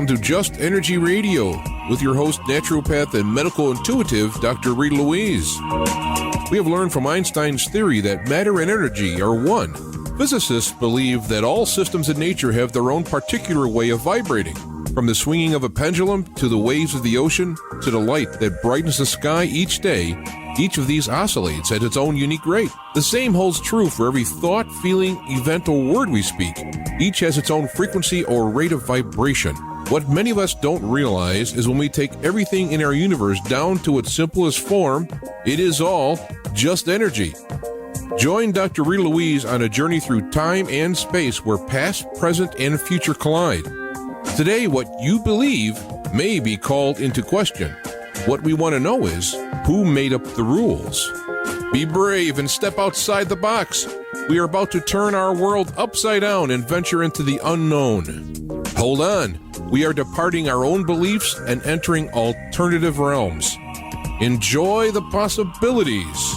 Welcome to Just Energy Radio with your host, naturopath and medical intuitive, Dr. Rita Louise. We have learned from Einstein's theory that matter and energy are one. Physicists believe that all systems in nature have their own particular way of vibrating. From the swinging of a pendulum to the waves of the ocean to the light that brightens the sky each day, each of these oscillates at its own unique rate. The same holds true for every thought, feeling, event, or word we speak. Each has its own frequency or rate of vibration. What many of us don't realize is when we take everything in our universe down to its simplest form, it is all just energy. Join Dr. Rita Louise on a journey through time and space where past, present, and future collide. Today, what you believe may be called into question. What we want to know is, who made up the rules? Be brave and step outside the box. We are about to turn our world upside down and venture into the unknown. Hold on. We are departing our own beliefs and entering alternative realms. Enjoy the possibilities.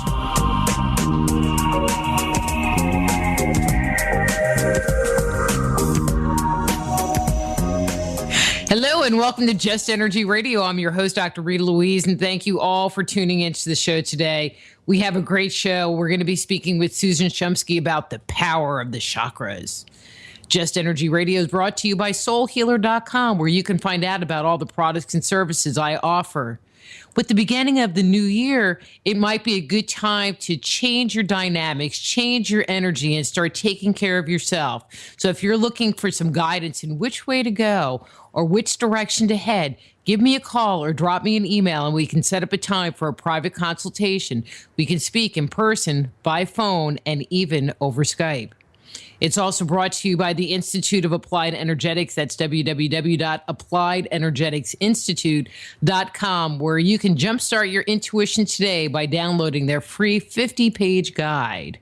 Hello and welcome to Just Energy Radio. I'm your host, Dr. Rita Louise, and thank you all for tuning into the show today. We have a great show. We're going to be speaking with Susan Shumsky about the power of the chakras. Just Energy Radio is brought to you by soulhealer.com, where you can find out about all the products and services I offer. With the beginning of the new year, it might be a good time to change your dynamics, change your energy, and start taking care of yourself. So if you're looking for some guidance in which way to go or which direction to head, give me a call or drop me an email and we can set up a time for a private consultation. We can speak in person, by phone, and even over Skype. It's also brought to you by the Institute of Applied Energetics. That's www.appliedenergeticsinstitute.com, where you can jumpstart your intuition today by downloading their free 50-page guide.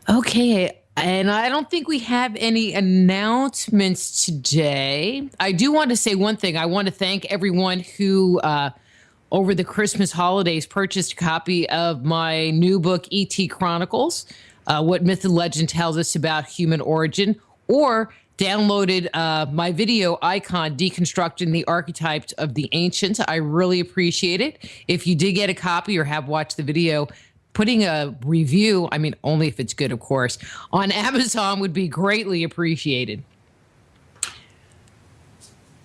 Okay, and I don't think we have any announcements today. I do want to say one thing. I want to thank everyone who over the Christmas holidays purchased a copy of my new book, E.T. Chronicles. What myth and legend tells us about human origin, or downloaded my video icon, Deconstructing the Archetypes of the Ancients. I really appreciate it. If you did get a copy or have watched the video, putting a review, I mean, only if it's good, of course, on Amazon would be greatly appreciated.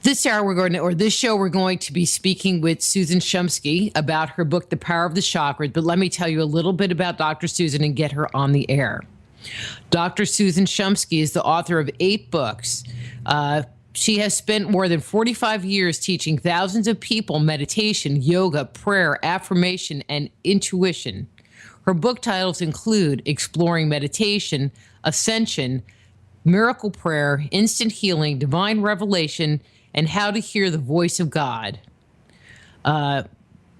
This show, we're going to be speaking with Susan Shumsky about her book, The Power of the Chakras. But let me tell you a little bit about Dr. Susan and get her on the air. Dr. Susan Shumsky is the author of 8 books. She has spent more than 45 years teaching thousands of people meditation, yoga, prayer, affirmation, and intuition. Her book titles include Exploring Meditation, Ascension, Miracle Prayer, Instant Healing, Divine Revelation, and How to Hear the Voice of God.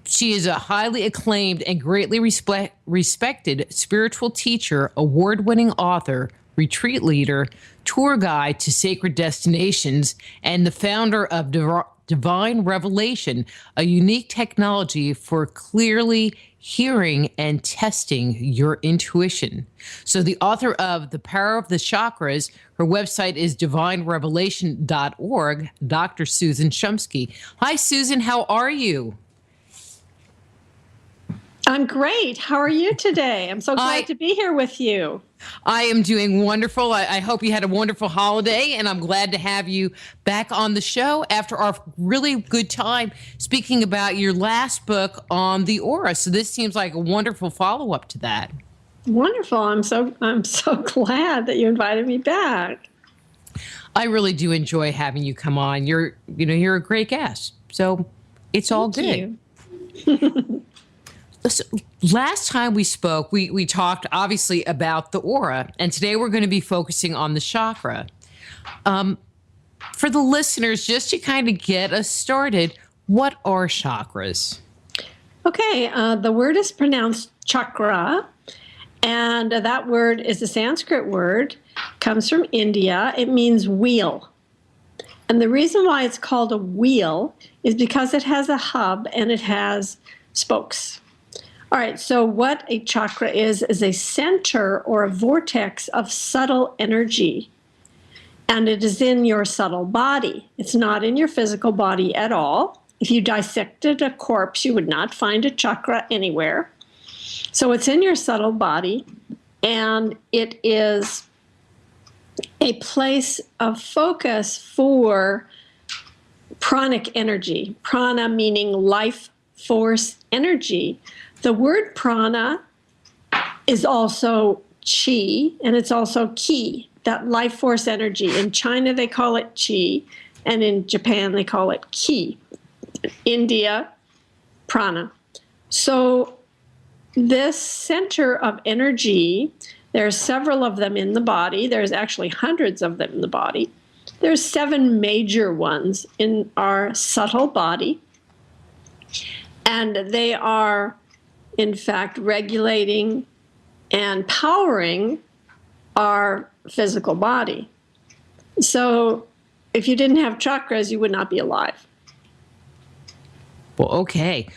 She is a highly acclaimed and greatly respected spiritual teacher, award-winning author, retreat leader, tour guide to sacred destinations, and the founder of Divine Revelation, a unique technology for clearly hearing and testing your intuition. So the author of The Power of the Chakras, her website is divinerevelation.org, Dr. Susan Shumsky. Hi, Susan. How are you? I'm great. How are you today? I'm so glad to be here with you. I am doing wonderful. I hope you had a wonderful holiday, and I'm glad to have you back on the show after our really good time speaking about your last book on the aura. So this seems like a wonderful follow-up to that. Wonderful. I'm so glad that you invited me back. I really do enjoy having you come on. You're a great guest. So it's all good. Thank you. So last time we spoke, we talked obviously about the aura, and today we're going to be focusing on the chakra. For the listeners, just to kind of get us started, what are chakras? Okay, the word is pronounced chakra, and that word is a Sanskrit word, comes from India. It means wheel. And the reason why it's called a wheel is because it has a hub and it has spokes. All right, so what a chakra is a center or a vortex of subtle energy. and it is in your subtle body. It's not in your physical body at all. If you dissected a corpse, you would not find a chakra anywhere. So it's in your subtle body, and it is a place of focus for pranic energy. Prana meaning life force energy. The word prana is also chi, and it's also ki, that life force energy. In China, they call it chi, and in Japan, they call it ki. India, prana. So this center of energy, there are several of them in the body. There's actually hundreds of them in the body. There's 7 major ones in our subtle body, and they are, in fact, regulating and powering our physical body. So if you didn't have chakras, you would not be alive. Well, okay.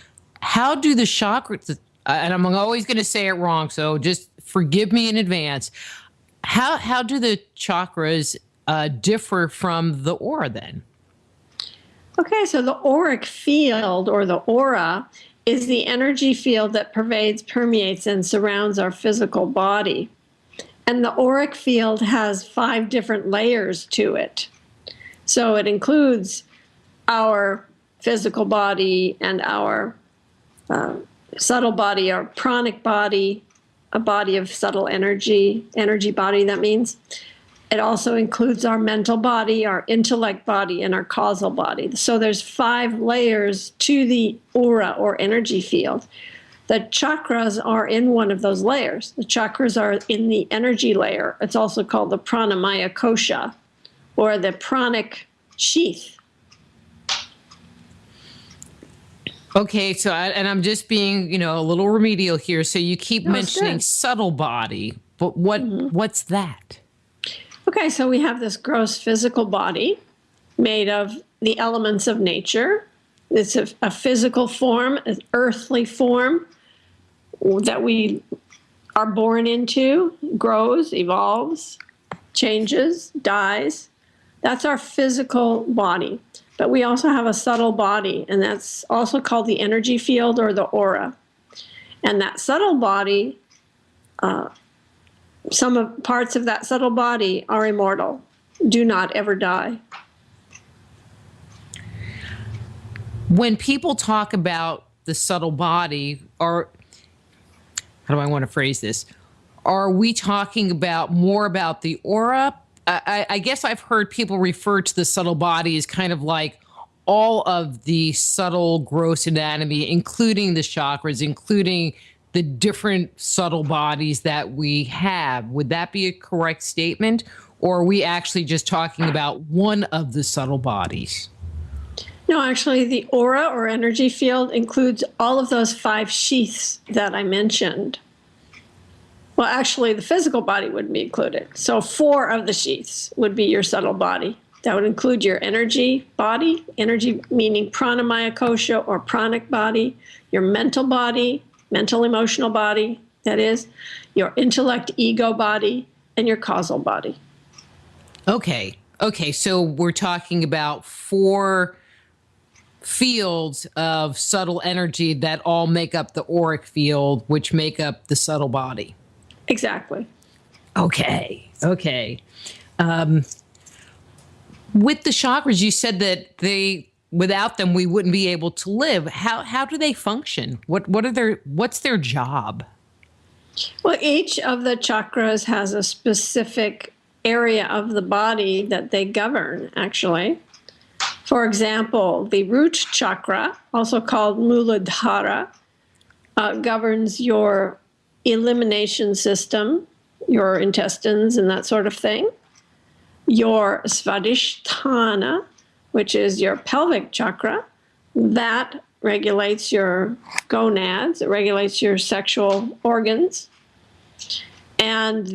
How do the chakras, and I'm always going to say it wrong, so just forgive me in advance. How do the chakras differ from the aura then? Okay, so the auric field, or the aura, is the energy field that pervades, permeates, and surrounds our physical body. And the auric field has 5 different layers to it. So it includes our physical body and our subtle body, our pranic body, a body of subtle energy body, that means. It also includes our mental body, our intellect body, and our causal body. So there's 5 layers to the aura or energy field. The chakras are in one of those layers. The chakras are in the energy layer. It's also called the pranamaya kosha, or the pranic sheath. Okay, so I'm just being, a little remedial here. So you keep mentioning subtle body, but what's that? Okay, so we have this gross physical body made of the elements of nature. It's a physical form, an earthly form that we are born into, grows, evolves, changes, dies. That's our physical body. But we also have a subtle body, and that's also called the energy field or the aura. And that subtle body, parts of that subtle body are immortal, do not ever die. When people talk about the subtle body, or how do I want to phrase this? Are we talking more about the aura? I guess I've heard people refer to the subtle body as kind of like all of the subtle gross anatomy, including the chakras, including the different subtle bodies that we have. Would that be a correct statement? Or are we actually just talking about one of the subtle bodies? No, actually, the aura or energy field includes all of those 5 sheaths that I mentioned. Well, actually, the physical body wouldn't be included. So 4 of the sheaths would be your subtle body. That would include your energy body, energy meaning pranamaya kosha or pranic body, your mental body, mental emotional body, that is, your intellect ego body, and your causal body. Okay, so we're talking about 4 fields of subtle energy that all make up the auric field, which make up the subtle body. Exactly. Okay. With the chakras, you said that without them, we wouldn't be able to live. How do they function? What's their job? Well, each of the chakras has a specific area of the body that they govern, actually. For example, the root chakra, also called Muladhara, governs your elimination system, your intestines and that sort of thing. Your Svadhisthana, which is your pelvic chakra, that regulates your gonads, it regulates your sexual organs. And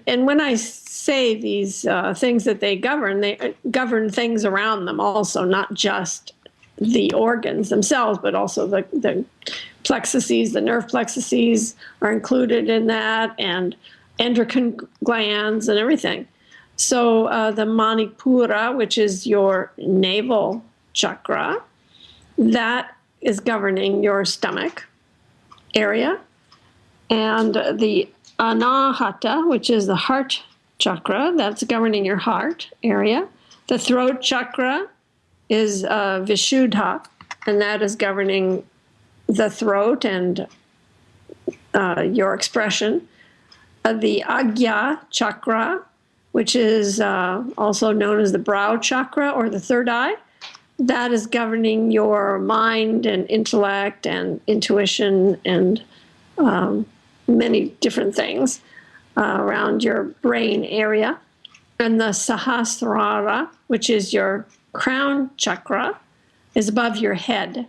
when I say these things that they govern things around them also, not just the organs themselves, but also the plexuses, the nerve plexuses are included in that, and endocrine glands and everything. So the Manipura, which is your navel chakra, that is governing your stomach area. And the Anahata, which is the heart chakra, that's governing your heart area. The throat chakra is Vishuddha, and that is governing the throat and your expression. The Agya chakra, which is also known as the brow chakra or the third eye, that is governing your mind and intellect and intuition and many different things around your brain area. And the Sahasrara, which is your crown chakra, is above your head.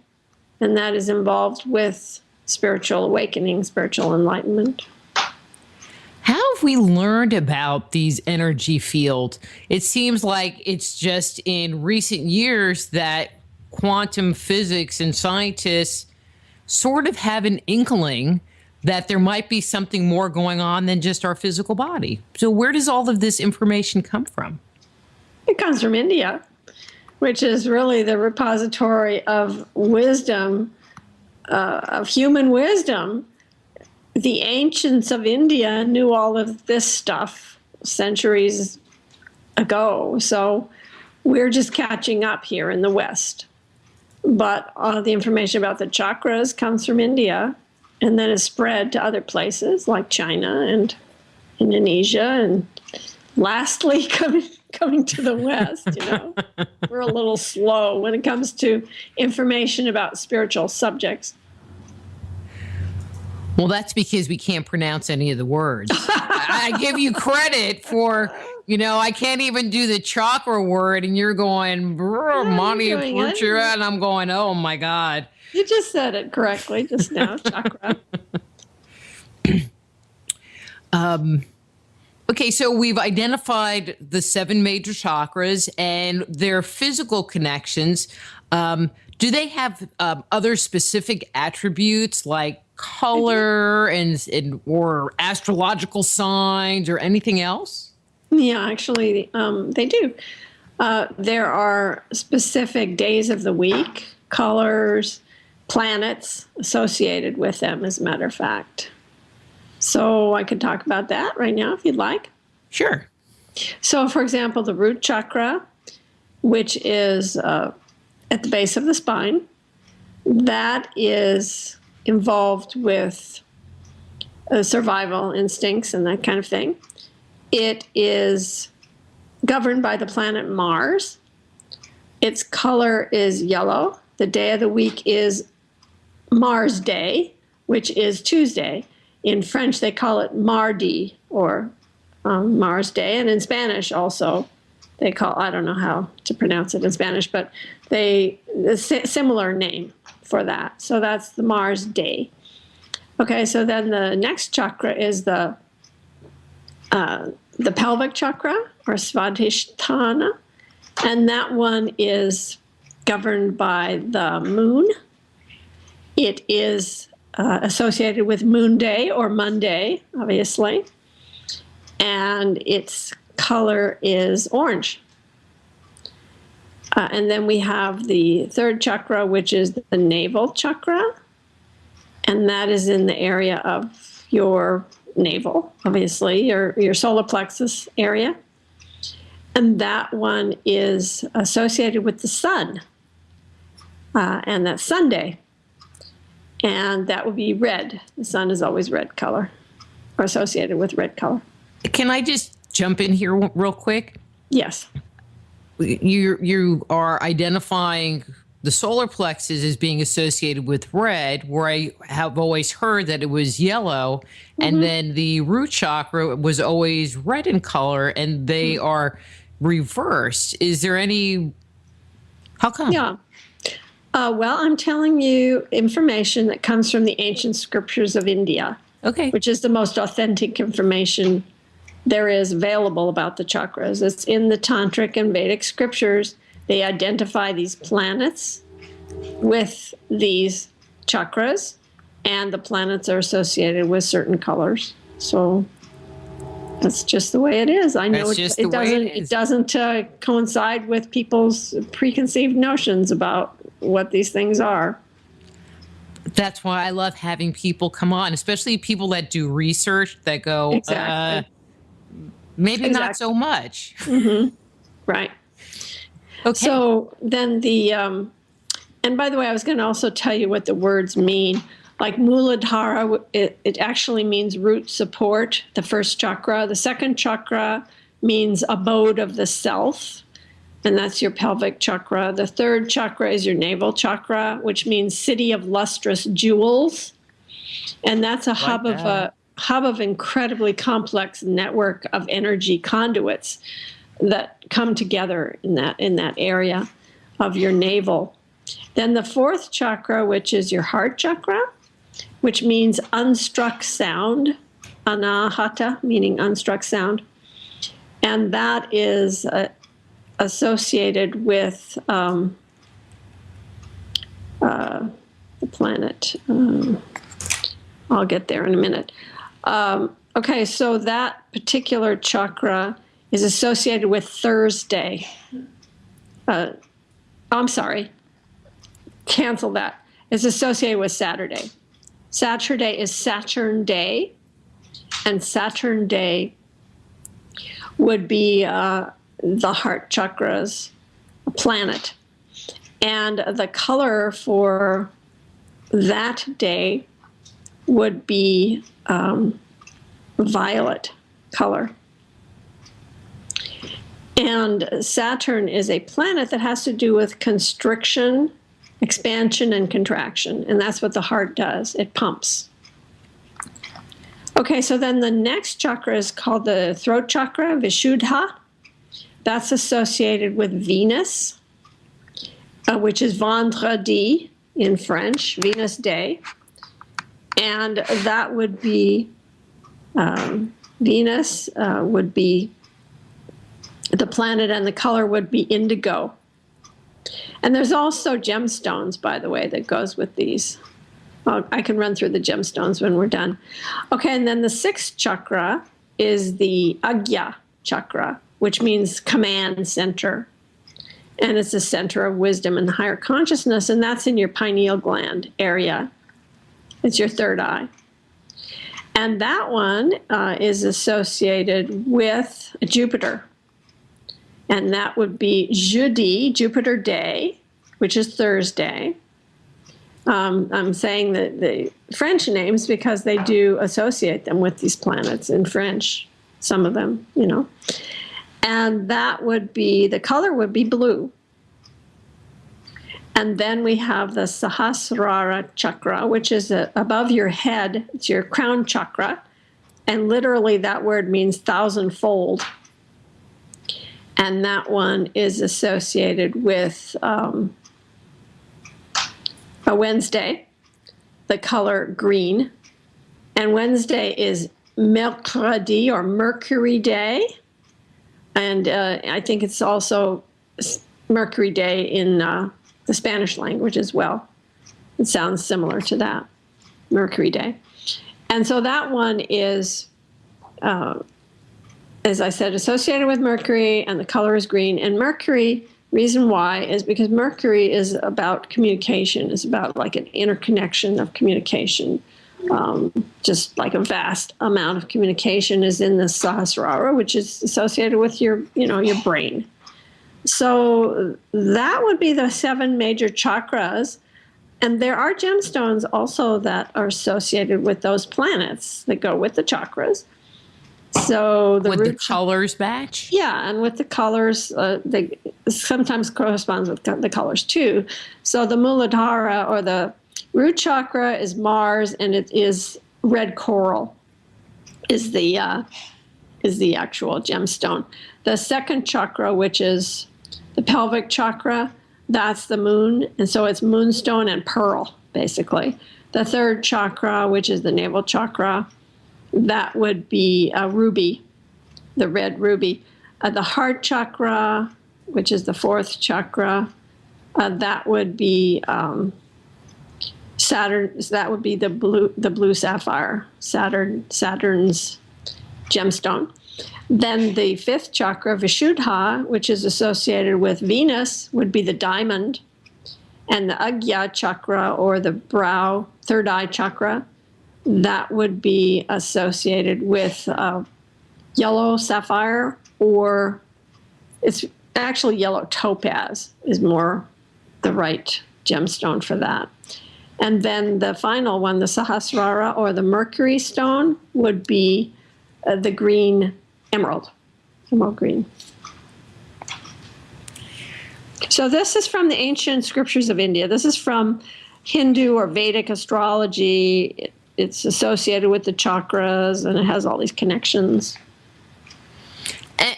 And that is involved with spiritual awakening, spiritual enlightenment. How have we learned about these energy fields? It seems like it's just in recent years that quantum physics and scientists sort of have an inkling that there might be something more going on than just our physical body. So where does all of this information come from? It comes from India, which is really the repository of wisdom, of human wisdom. The ancients of India knew all of this stuff centuries ago, so we're just catching up here in the West. But all the information about the chakras comes from India and then is spread to other places like China and Indonesia, and lastly coming to the West. We're a little slow when it comes to information about spiritual subjects. Well, that's because we can't pronounce any of the words. I give you credit for, I can't even do the chakra word, and you're going, Monty, and I'm going, oh my God. You just said it correctly just now, chakra. Okay, so we've identified the 7 major chakras and their physical connections. Do they have other specific attributes like color and or astrological signs or anything else? Yeah, actually, they do. There are specific days of the week, colors, planets associated with them, as a matter of fact. So I could talk about that right now if you'd like. Sure. So, for example, the root chakra, which is at the base of the spine, that is involved with survival instincts and that kind of thing. It is governed by the planet Mars. Its color is yellow. The day of the week is Mars Day, which is Tuesday. In French, they call it Mardi, or Mars Day. And in Spanish also, they call, I don't know how to pronounce it in Spanish, but a similar name for that. So that's the Mars Day. Okay, so then the next chakra is the pelvic chakra, or Svadhisthana, and that one is governed by the moon. It is associated with Moon Day or Monday, obviously, and its color is orange. And then we have the third chakra, which is the navel chakra, and that is in the area of your navel, obviously, your solar plexus area. And that one is associated with the sun, and that's Sunday. And that would be red. The sun is always red color, or associated with red color. Can I just jump in here real quick? Yes. You are identifying the solar plexus as being associated with red, where I have always heard that it was yellow, and then the root chakra was always red in color, and they are reversed. Is there any? How come? Yeah. Well, I'm telling you information that comes from the ancient scriptures of India, Okay. which is the most authentic information there is available about the chakras. It's in the Tantric and Vedic scriptures. They identify these planets with these chakras, and the planets are associated with certain colors. So That's just the way it is. I know it doesn't coincide with people's preconceived notions about what these things are. That's why I love having people come on, especially people that do research that go, Exactly. Maybe not so much. Mm-hmm. Right. Okay. So then and by the way, I was going to also tell you what the words mean. Like Muladhara, it actually means root support, the first chakra. The second chakra means abode of the self, and that's your pelvic chakra. The third chakra is your navel chakra, which means city of lustrous jewels. And that's a hub of incredibly complex network of energy conduits that come together in that area of your navel. Then the fourth chakra, which is your heart chakra, which means unstruck sound, anahata, meaning unstruck sound. And that is associated with the planet. I'll get there in a minute. Okay, so that particular chakra is associated with Thursday. I'm sorry, cancel that. It's associated with Saturday. Saturday is Saturn Day, and Saturn Day would be the heart chakra's planet. And the color for that day would be violet color. And Saturn is a planet that has to do with constriction, expansion, and contraction. And that's what the heart does. It pumps. Okay, so then the next chakra is called the throat chakra, Vishuddha. That's associated with Venus, which is vendredi in French, Venus Day. And that would be, Venus would be the planet, and the color would be indigo. And there's also gemstones, by the way, that goes with these. I can run through the gemstones when we're done. Okay, and then the sixth chakra is the Agya chakra, which means command center. And it's the center of wisdom and higher consciousness, and that's in your pineal gland area. It's your third eye. And that one is associated with Jupiter. And that would be Jeudi, Jupiter Day, which is Thursday. I'm saying the French names because they do associate them with these planets in French, some of them, you know. And that would be, the color would be blue. And then we have the Sahasrara chakra, which is above your head. It's your crown chakra. And literally that word means thousandfold. And that one is associated with a Wednesday, the color green. And Wednesday is Mercredi or Mercury Day. And I think it's also Mercury Day in the Spanish language as well. It sounds similar to that, Mercury Day. And so that one is, as I said, associated with Mercury, and the color is green. And Mercury, reason why is because Mercury is about communication. It's about like an interconnection of communication. Just like a vast amount of communication is in the Sahasrara, which is associated with your brain. So that would be the 7 major chakras. And there are gemstones also that are associated with those planets that go with the chakras. So the with the colors match? Yeah, and with the colors, they sometimes corresponds with the colors too. So the Muladhara or the root chakra is Mars, and it is red coral is the actual gemstone. The second chakra, which is the pelvic chakra, that's the moon, and so it's moonstone and pearl, basically. The third chakra, which is the navel chakra, that would be a ruby, the red ruby. The heart chakra, which is the fourth chakra, that would be Saturn. That would be the blue sapphire. Saturn's gemstone. Then the fifth chakra, Vishuddha, which is associated with Venus, would be the diamond. And the Agya chakra, or the brow, third eye chakra, that would be associated with yellow sapphire, or it's actually yellow topaz is more the right gemstone for that. And then the final one, the Sahasrara, or the Mercury stone, would be the green emerald green. So this is from the ancient scriptures of India. This is from Hindu or Vedic astrology. It's associated with the chakras, and it has all these connections.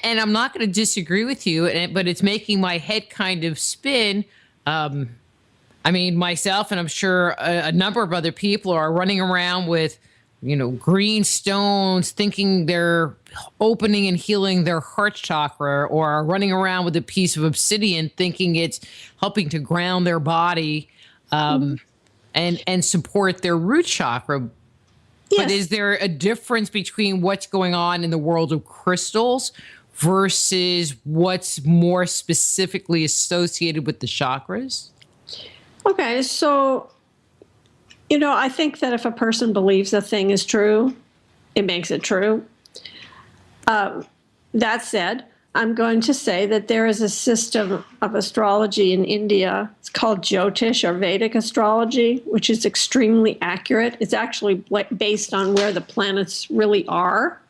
And I'm not going to disagree with you, but it's making my head kind of spin. I mean, myself, and I'm sure a number of other people are running around with, green stones, thinking they're opening and healing their heart chakra, or are running around with a piece of obsidian, thinking it's helping to ground their body and support their root chakra. Yes. But is there a difference between what's going on in the world of crystals versus what's more specifically associated with the chakras? Okay, so, I think that if a person believes a thing is true, it makes it true. That said, I'm going to say that there is a system of astrology in India. It's called Jyotish, or Vedic astrology, which is extremely accurate. It's actually based on where the planets really are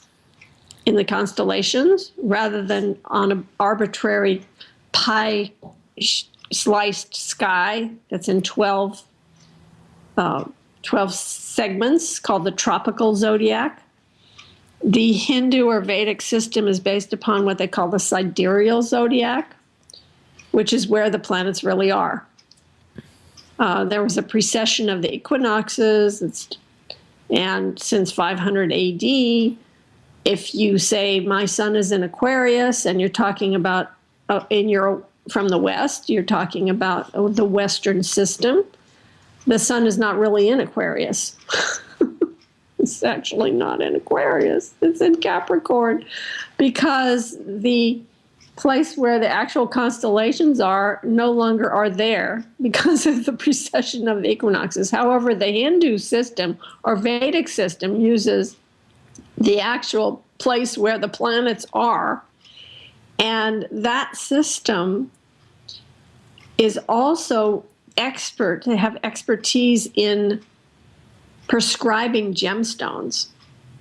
in the constellations, rather than on an arbitrary pie-sliced sky that's in 12 segments called the tropical zodiac. The Hindu or Vedic system is based upon what they call the sidereal zodiac, which is where the planets really are. There was a precession of the equinoxes, and since 500 AD, if you say my sun is in Aquarius and you're talking about from the West, you're talking about the Western system, the sun is not really in Aquarius. It's actually not in Aquarius. It's in Capricorn, because the place where the actual constellations are no longer are there because of the precession of the equinoxes. However, the Hindu system or Vedic system uses the actual place where the planets are. And that system is also they have expertise in prescribing gemstones.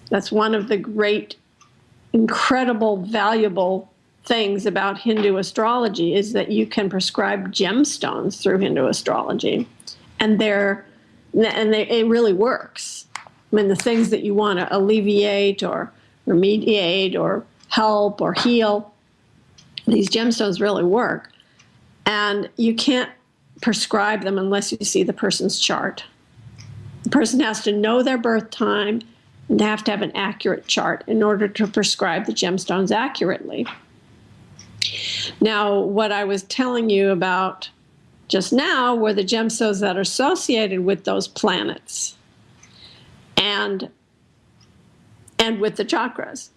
That's one of the great, incredible, valuable things about Hindu astrology, is that you can prescribe gemstones through Hindu astrology. And it really works. I mean, the things that you want to alleviate or remediate or help or heal, these gemstones really work. And you can't prescribe them unless you see the person's chart. The person has to know their birth time, and they have to have an accurate chart in order to prescribe the gemstones accurately. Now, what I was telling you about just now were the gemstones that are associated with those planets and with the chakras.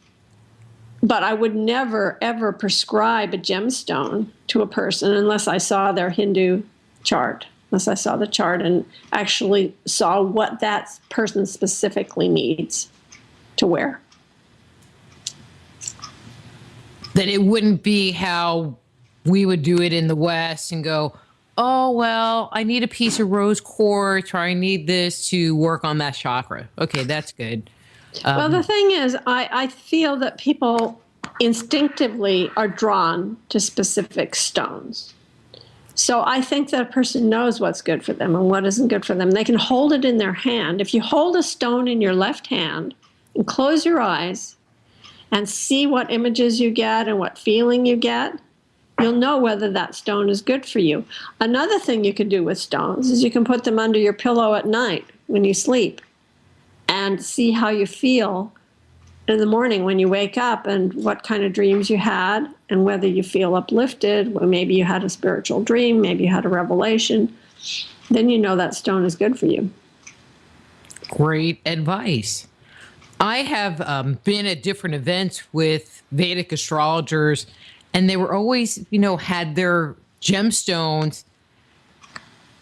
But I would never, ever prescribe a gemstone to a person unless I saw their Hindu chart, unless I saw the chart and actually saw what that person specifically needs to wear. That it wouldn't be how we would do it in the West and go, oh, well, I need a piece of rose quartz, or I need this to work on that chakra. Okay, that's good. Well, the thing is, I feel that people instinctively are drawn to specific stones. So I think that a person knows what's good for them and what isn't good for them. They can hold it in their hand. If you hold a stone in your left hand and close your eyes and see what images you get and what feeling you get, you'll know whether that stone is good for you. Another thing you can do with stones is you can put them under your pillow at night when you sleep and see how you feel in the morning when you wake up, and what kind of dreams you had, and whether you feel uplifted. Well, maybe you had a spiritual dream, maybe you had a revelation. Then you know that stone is good for you. Great advice. I have been at different events with Vedic astrologers, and they were always, had their gemstones.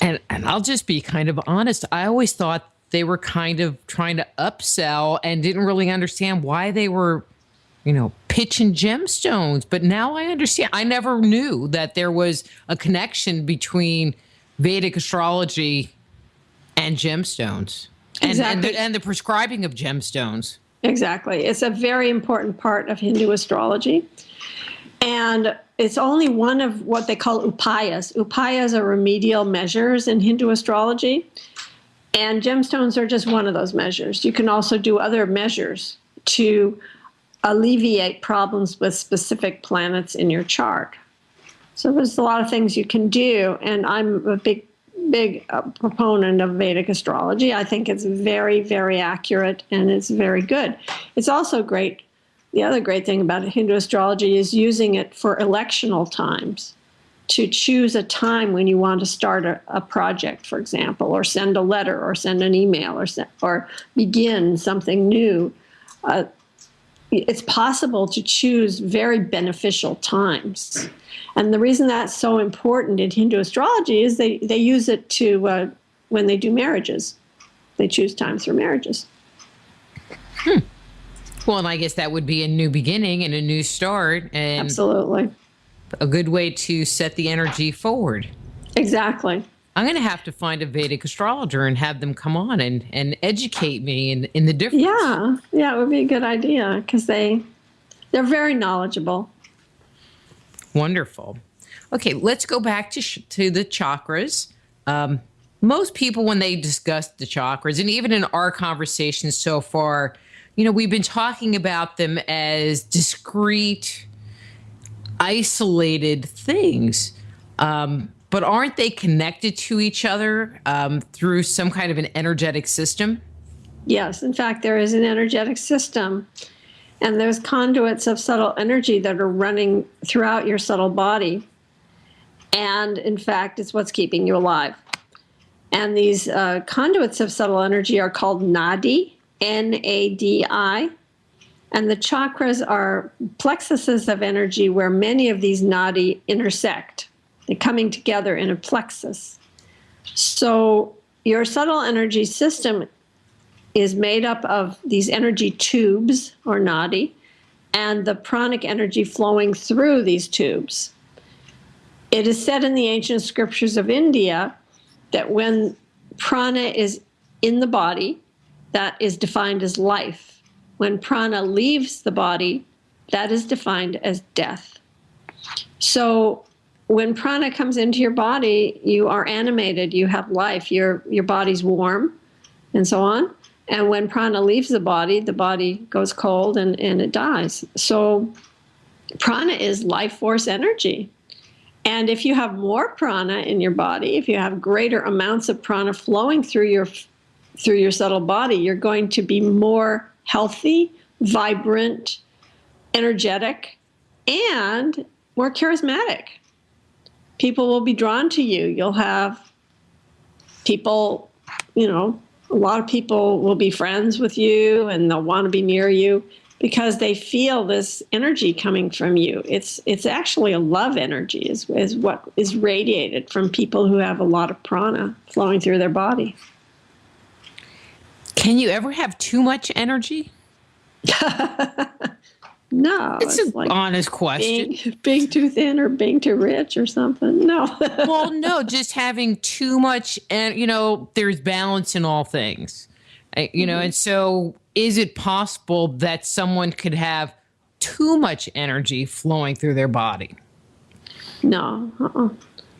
And I'll just be kind of honest. I always thought they were kind of trying to upsell and didn't really understand why they were, pitching gemstones. But now I understand. I never knew that there was a connection between Vedic astrology and gemstones. Exactly. And the prescribing of gemstones. Exactly. It's a very important part of Hindu astrology. And it's only one of what they call upayas. Upayas are remedial measures in Hindu astrology. And gemstones are just one of those measures. You can also do other measures to alleviate problems with specific planets in your chart. So there's a lot of things you can do. And I'm a big proponent of Vedic astrology. I think it's very, very accurate and it's very good. It's also great. The other great thing about Hindu astrology is using it for electional times, to choose a time when you want to start a project, for example, or send a letter or send an email or begin something new. It's possible to choose very beneficial times. And the reason that's so important in Hindu astrology is they use it to, when they do marriages, they choose times for marriages. Well, and I guess that would be a new beginning and a new start. And absolutely. A good way to set the energy forward. Exactly. I'm going to have to find a Vedic astrologer and have them come on and educate me in the difference. Yeah, it would be a good idea because they're very knowledgeable. Wonderful. Okay, let's go back to the chakras. Most people, when they discuss the chakras, and even in our conversations so far, we've been talking about them as discrete, isolated things. But aren't they connected to each other through some kind of an energetic system? Yes, in fact, there is an energetic system. And there's conduits of subtle energy that are running throughout your subtle body. And in fact, it's what's keeping you alive. And these conduits of subtle energy are called nadi, N-A-D-I. And the chakras are plexuses of energy where many of these nadi intersect. They're coming together in a plexus. So your subtle energy system is made up of these energy tubes, or nadi, and the pranic energy flowing through these tubes. It is said in the ancient scriptures of India that when prana is in the body, that is defined as life. When prana leaves the body, that is defined as death. So when prana comes into your body, you are animated, you have life, your body's warm, and so on. And when prana leaves the body goes cold and it dies. So prana is life force energy. And if you have more prana in your body, if you have greater amounts of prana flowing through your subtle body, you're going to be more healthy, vibrant, energetic, and more charismatic. People will be drawn to you. You'll have people, a lot of people will be friends with you and they'll want to be near you because they feel this energy coming from you. It's actually a love energy is what is radiated from people who have a lot of prana flowing through their body. Can you ever have too much energy? No. It's an honest question. Being too thin or being too rich or something. No. Well, no, just having too much, and there's balance in all things. And so is it possible that someone could have too much energy flowing through their body? No.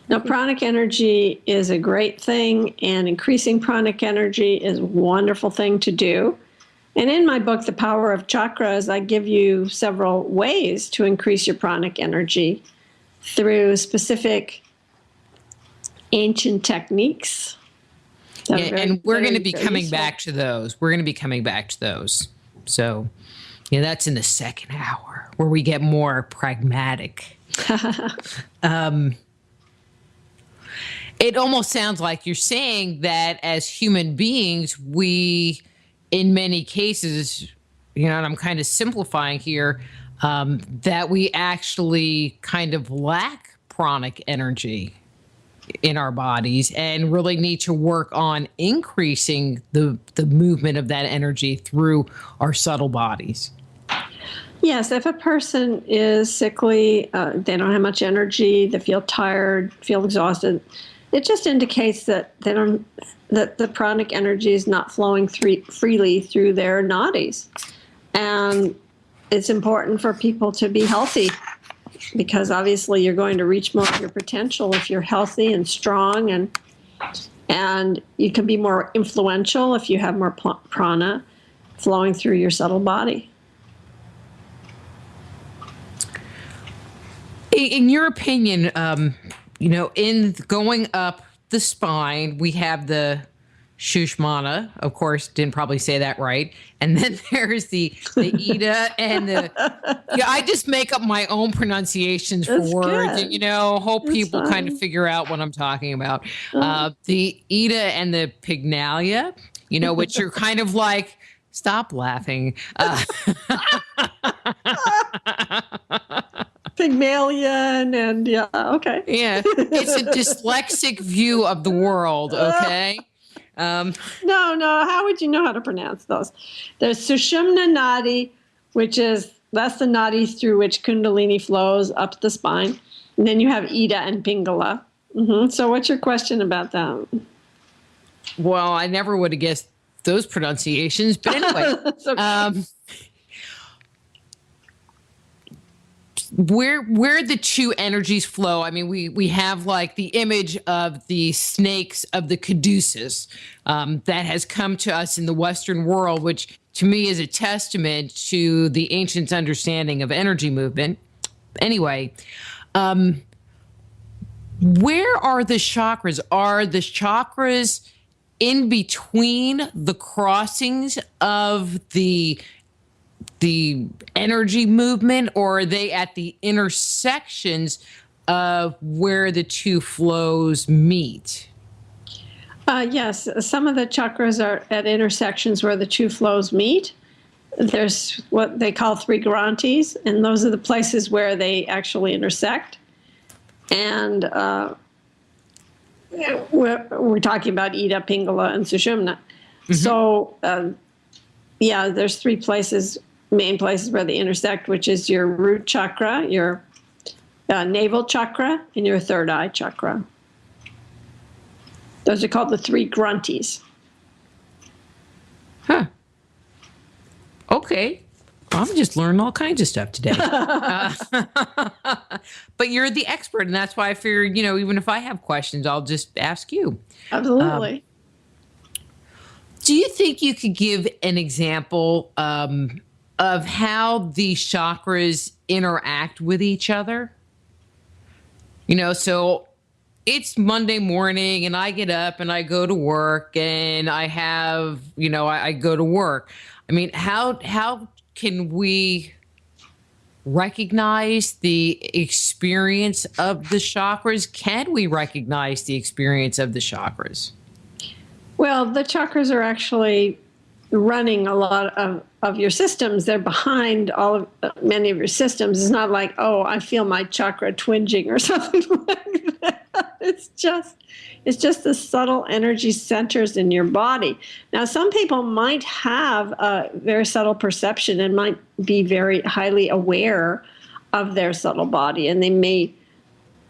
No, pranic energy is a great thing, and increasing pranic energy is a wonderful thing to do. And in my book, The Power of Chakras, I give you several ways to increase your pranic energy through specific ancient techniques. And we're going to be coming back to those. So, that's in the second hour where we get more pragmatic. It almost sounds like you're saying that as human beings, we, in many cases, and I'm kind of simplifying here, that we actually kind of lack pranic energy in our bodies and really need to work on increasing the movement of that energy through our subtle bodies. Yes, if a person is sickly, they don't have much energy, they feel tired, feel exhausted, it just indicates that that the pranic energy is not flowing freely through their nadis. And it's important for people to be healthy, because obviously you're going to reach more of your potential if you're healthy and strong, and you can be more influential if you have more prana flowing through your subtle body. In your opinion, in going up the spine, we have the Shushmana, of course, didn't probably say that right. And then there's the Ida and I just make up my own pronunciations for words, and, hope people kind of figure out what I'm talking about. The Ida and the Pygnalia, which are kind of like, stop laughing. Pygmalion and okay. Yeah, it's a dyslexic view of the world, okay? No, how would you know how to pronounce those? There's Sushumna Nadi, that's the nadi through which Kundalini flows up the spine. And then you have Ida and Pingala. Mm-hmm. So what's your question about that? Well, I never would have guessed those pronunciations, but anyway. Okay. Where the two energies flow, I mean, we have like the image of the snakes of the caduceus that has come to us in the Western world, which to me is a testament to the ancients' understanding of energy movement. Anyway, where are the chakras? Are the chakras in between the crossings of the energy movement, or are they at the intersections of where the two flows meet? Yes, some of the chakras are at intersections where the two flows meet. There's what they call three granthis, and those are the places where they actually intersect. And we're talking about Ida, Pingala, and Sushumna. Mm-hmm. So, there's three main places where they intersect, which is your root chakra, your navel chakra, and your third eye chakra. Those are called the three granthis. Huh. Okay. I'm just learning all kinds of stuff today. But you're the expert, and that's why I figured, even if I have questions, I'll just ask you. Absolutely. Do you think you could give an example of how the chakras interact with each other? So it's Monday morning and I get up and I go to work and I have, I go to work. I mean, how can we recognize the experience of the chakras? Can we recognize the experience of the chakras? Well, the chakras are actually running a lot of your systems. They're behind many of your systems. It's not like, oh, I feel my chakra twinging or something like that. It's just the subtle energy centers in your body. Now, some people might have a very subtle perception and might be very highly aware of their subtle body, and they may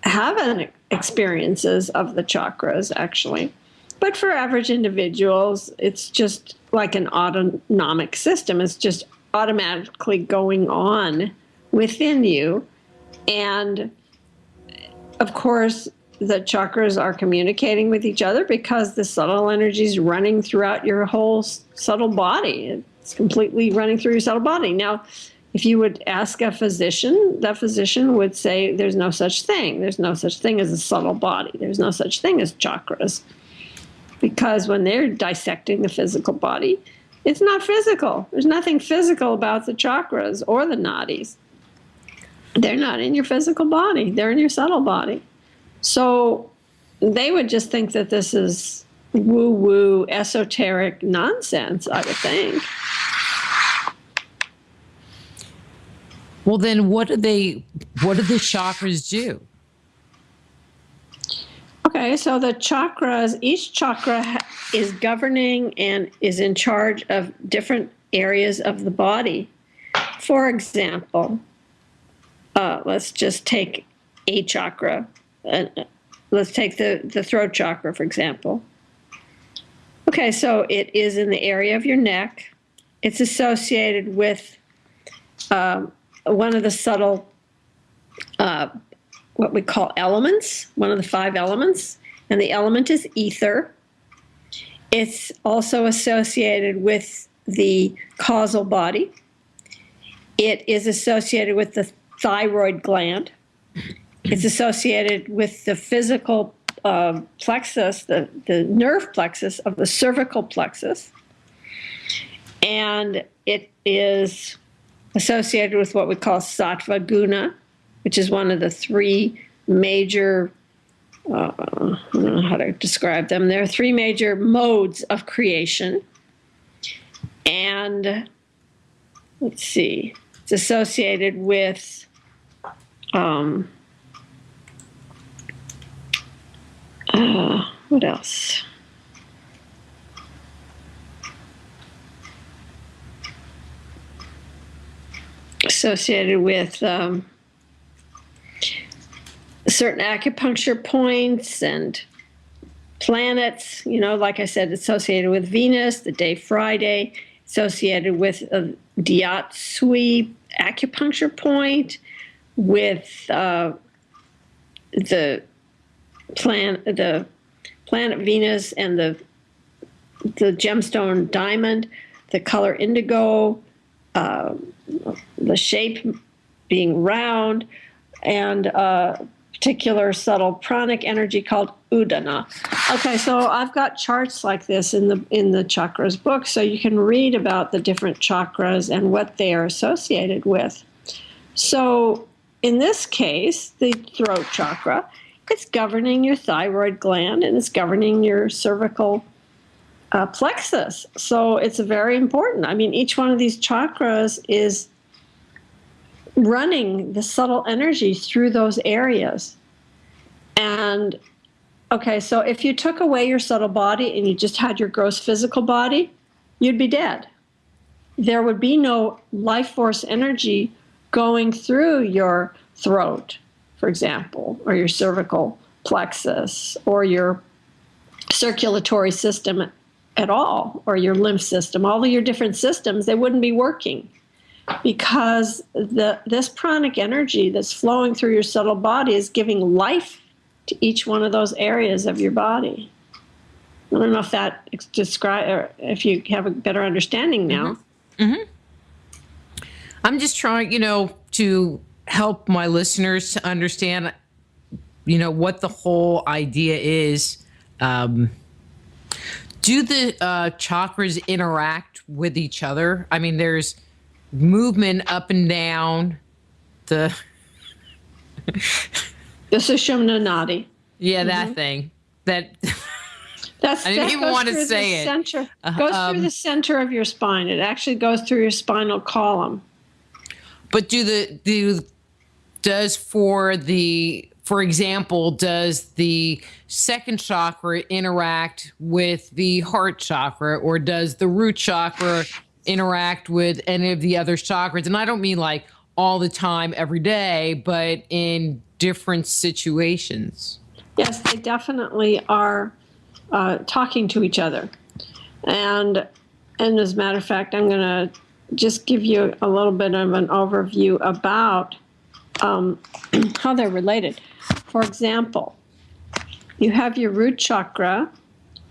have experiences of the chakras, actually. But for average individuals, it's just like an autonomic system. It's just automatically going on within you. And of course, the chakras are communicating with each other because the subtle energy is running throughout your whole subtle body. It's completely running through your subtle body. Now, if you would ask a physician, that physician would say there's no such thing. There's no such thing as a subtle body. There's no such thing as chakras. Because when they're dissecting the physical body, it's not physical. There's nothing physical about the chakras or the nadis. They're not in your physical body. They're in your subtle body. So they would just think that this is woo-woo, esoteric nonsense, I would think. Well, then what do the chakras do? Okay, so the chakras, each chakra is governing and is in charge of different areas of the body. For example, let's just take a chakra. Let's take the throat chakra, for example. Okay, so it is in the area of your neck. It's associated with one of the subtle, what we call elements, one of the 5 elements, and the element is ether. It's also associated with the causal body. It is associated with the thyroid gland. It's associated with the physical plexus, the nerve plexus of the cervical plexus. And it is associated with what we call sattva guna, which is one of the 3 major, I don't know how to describe them. There are 3 major modes of creation. And let's see, it's associated with what else? Associated with certain acupuncture points and planets. You know, like I said, associated with Venus, the day Friday, associated with a Diatsui acupuncture point, with the planet Venus and the gemstone diamond, the color indigo, the shape being round, and a particular subtle pranic energy called udana. Okay, so I've got charts like this in the chakras book, so you can read about the different chakras and what they are associated with. So in this case, the throat chakra, it's governing your thyroid gland and it's governing your cervical plexus. So it's very important. I mean, each one of these chakras is running the subtle energy through those areas. And okay, so if you took away your subtle body and you just had your gross physical body, you'd be dead. There would be no life force energy going through your throat, for example, or your cervical plexus, or your circulatory system at all, or your lymph system. All of your different systems, they wouldn't be working, because this pranic energy that's flowing through your subtle body is giving life to each one of those areas of your body. I don't know if that describe, or if you have a better understanding now. Mm-hmm. Mm-hmm. I'm just trying, to help my listeners to understand, what the whole idea is. Do the chakras interact with each other? I mean, there's movement up and down the Sushumna Nadi. Yeah, that thing. I didn't even want to say it. Goes through the center of your spine. It actually goes through your spinal column. But for example, does the second chakra interact with the heart chakra, or does the root chakra interact with any of the other chakras? And I don't mean like all the time, every day, but in different situations. Yes, they definitely are talking to each other. And as a matter of fact, I'm going to just give you a little bit of an overview about how they're related. For example, you have your root chakra,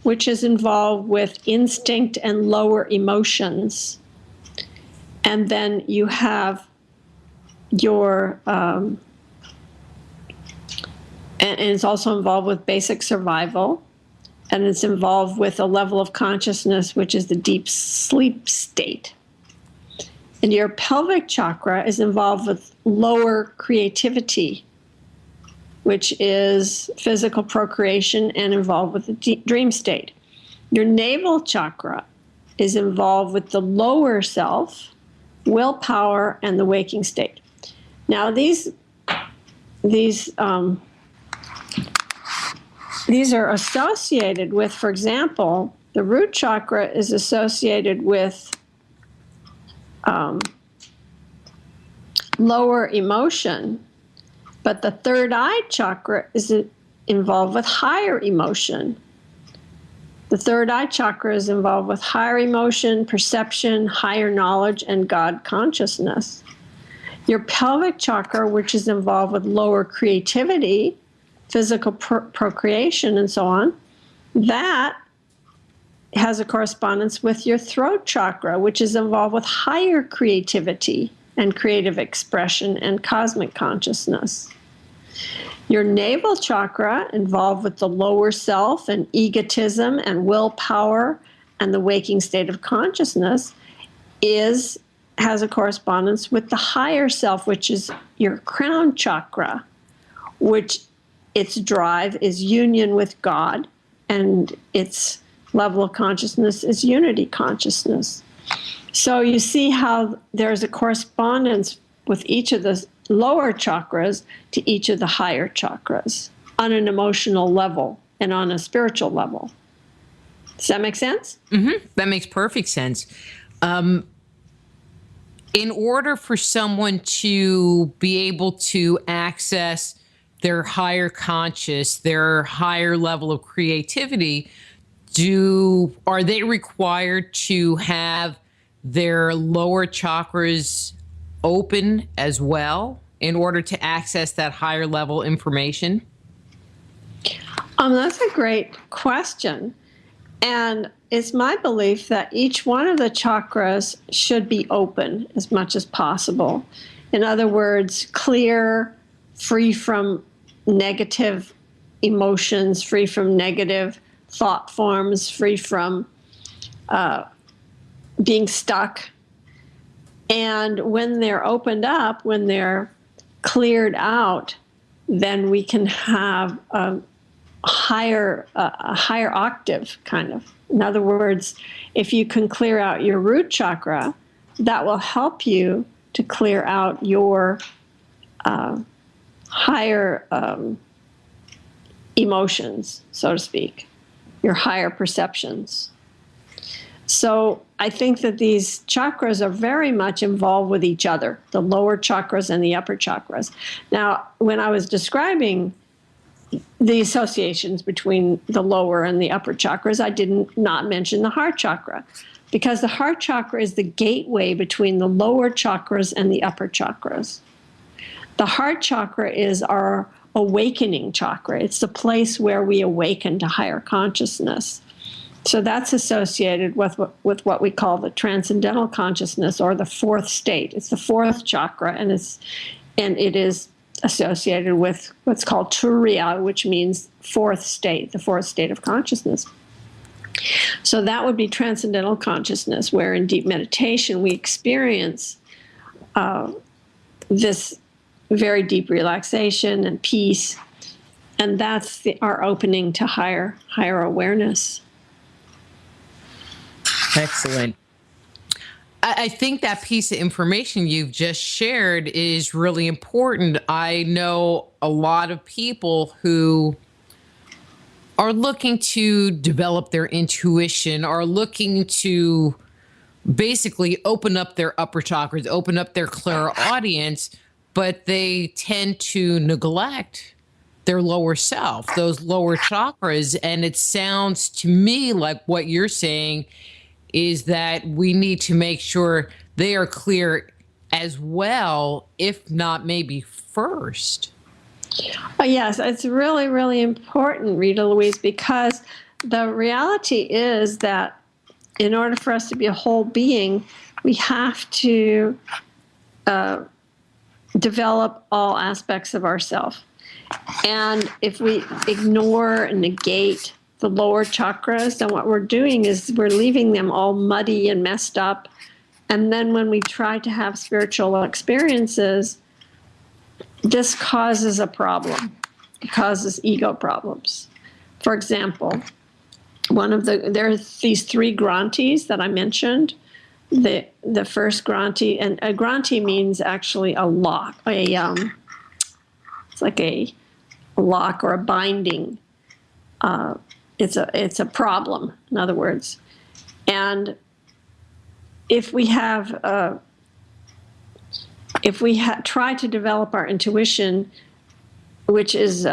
which is involved with instinct and lower emotions. And then you have your, and it's also involved with basic survival. And it's involved with a level of consciousness, which is the deep sleep state. And your pelvic chakra is involved with lower creativity, which is physical procreation and involved with the dream state. Your navel chakra is involved with the lower self, willpower, and the waking state. Now, these are associated with, for example, the root chakra is associated with lower emotion, but the third eye chakra is involved with higher emotion. The third eye chakra is involved with higher emotion, perception, higher knowledge, and God consciousness. Your pelvic chakra, which is involved with lower creativity, physical procreation, and so on, that has a correspondence with your throat chakra, which is involved with higher creativity and creative expression and cosmic consciousness. Your navel chakra, involved with the lower self and egotism and willpower and the waking state of consciousness, has a correspondence with the higher self, which is your crown chakra, which its drive is union with God, and its level of consciousness is unity consciousness. So you see how there's a correspondence with each of the lower chakras to each of the higher chakras on an emotional level and on a spiritual level. Does that make sense? Mm-hmm. That makes perfect sense. In order for someone to be able to access their higher conscious, their higher level of creativity, are they required to have their lower chakras open as well in order to access that higher level information? That's a great question. And it's my belief that each one of the chakras should be open as much as possible. In other words, clear, free from negative emotions, free from negative thought forms, free from being stuck. And when they're opened up, when they're cleared out, then we can have a higher octave, kind of. In other words, if you can clear out your root chakra, that will help you to clear out your higher emotions, so to speak, your higher perceptions. So I think that these chakras are very much involved with each other, the lower chakras and the upper chakras. Now, when I was describing the associations between the lower and the upper chakras, I did not mention the heart chakra, because the heart chakra is the gateway between the lower chakras and the upper chakras. The heart chakra is our awakening chakra. It's the place where we awaken to higher consciousness. So that's associated with what we call the transcendental consciousness, or the fourth state. It's the fourth chakra, and it is associated with what's called turiya, which means fourth state, the fourth state of consciousness. So that would be transcendental consciousness, where in deep meditation we experience this very deep relaxation and peace, and that's our opening to higher awareness. Excellent. I think that piece of information you've just shared is really important. I know a lot of people who are looking to develop their intuition, are looking to basically open up their upper chakras, open up their clairaudience, but they tend to neglect their lower self, those lower chakras. And it sounds to me like what you're saying is that we need to make sure they are clear as well, if not maybe first. Yes, it's really, really important, Rita Louise, because the reality is that in order for us to be a whole being, we have to develop all aspects of ourselves. And if we ignore and negate the lower chakras, then what we're doing is we're leaving them all muddy and messed up. And then when we try to have spiritual experiences, this causes a problem. It causes ego problems. For example, there are these three granthis that I mentioned. the first Granti, and a Granti means actually a lock, it's like a lock or a binding. It's a problem, in other words. And if we try to develop our intuition, which is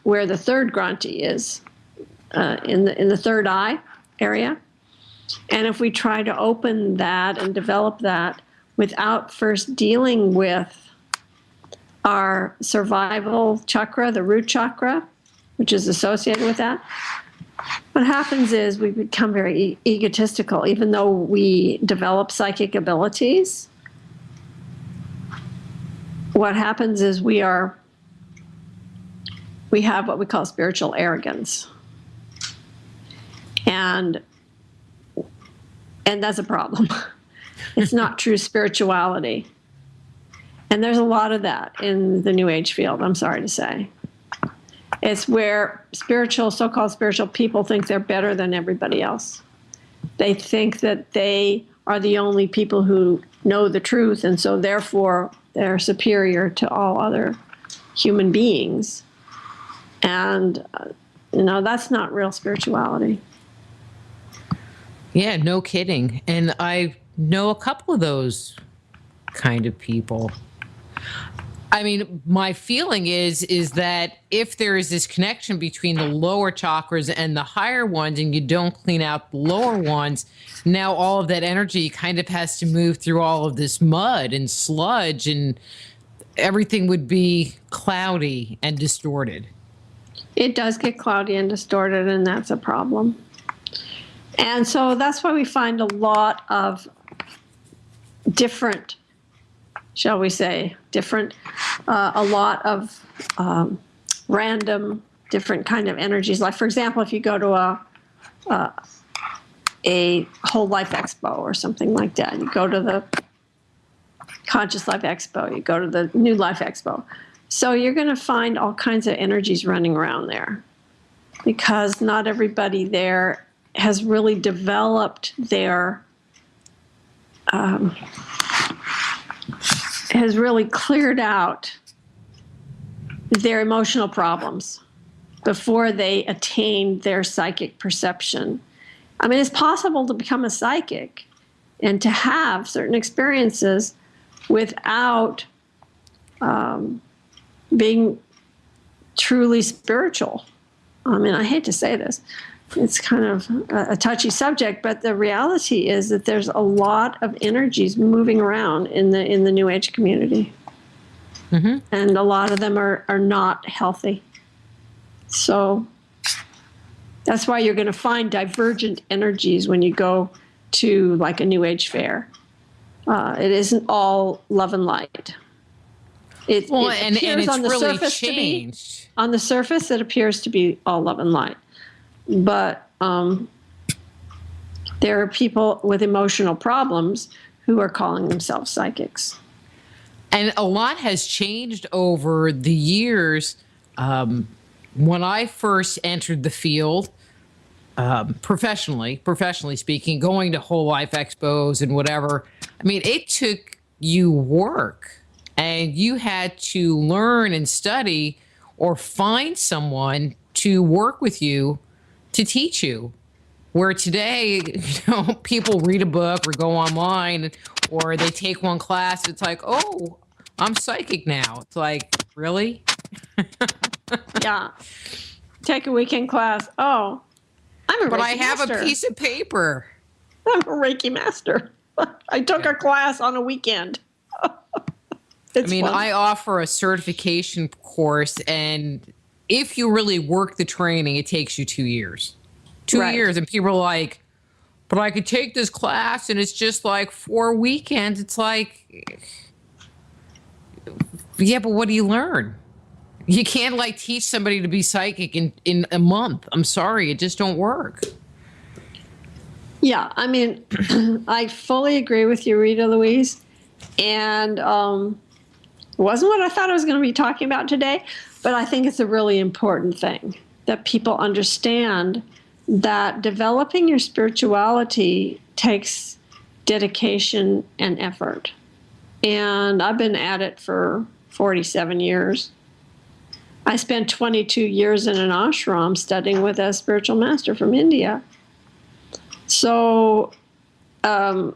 where the third Granti is, in the third eye area, and if we try to open that and develop that without first dealing with our survival chakra, the root chakra, which is associated with that, what happens is we become very egotistical. Even though we develop psychic abilities, what happens is we have what we call spiritual arrogance. And that's a problem. It's not true spirituality. And there's a lot of that in the New Age field, I'm sorry to say. It's where so-called spiritual people think they're better than everybody else. They think that they are the only people who know the truth, and so therefore they're superior to all other human beings. And, that's not real spirituality. Yeah, no kidding. And I know a couple of those kind of people. I mean, my feeling is that if there is this connection between the lower chakras and the higher ones, and you don't clean out the lower ones, now all of that energy kind of has to move through all of this mud and sludge, and everything would be cloudy and distorted. It does get cloudy and distorted, and that's a problem. And so that's why we find a lot of different, shall we say, a lot of random, different kind of energies. Like, for example, if you go to a whole life expo or something like that, you go to the Conscious Life Expo, you go to the New Life Expo. So you're going to find all kinds of energies running around there, because not everybody there has really developed has really cleared out their emotional problems before they attain their psychic perception. I mean, it's possible to become a psychic and to have certain experiences without being truly spiritual. I mean, I hate to say this. It's kind of a touchy subject, but the reality is that there's a lot of energies moving around in the New Age community. Mm-hmm. And a lot of them are not healthy. So that's why you're going to find divergent energies when you go to like a New Age fair. It isn't all love and light. It appears on the really surface changed. On the surface, it appears to be all love and light. But there are people with emotional problems who are calling themselves psychics. And a lot has changed over the years. When I first entered the field, professionally speaking, going to whole life expos and whatever, I mean, it took you work, and you had to learn and study or find someone to work with you to teach you. Where today, people read a book or go online, or they take one class. It's like, oh, I'm psychic now. It's like, really? Yeah. Take a weekend class. Oh, I'm a Reiki master. But I have a piece of paper. I'm a Reiki master. I took a class on a weekend. Fun. I offer a certification course, and if you really work the training, it takes you 2 years. 2 years. And people are like, but I could take this class and it's just like 4 weekends. It's like, yeah, but what do you learn? You can't teach somebody to be psychic in a month. I'm sorry, it just don't work. Yeah, I mean, I fully agree with you, Rita, Louise. And it wasn't what I thought I was going to be talking about today, but I think it's a really important thing that people understand that developing your spirituality takes dedication and effort. And I've been at it for 47 years. I spent 22 years in an ashram studying with a spiritual master from India. So I'm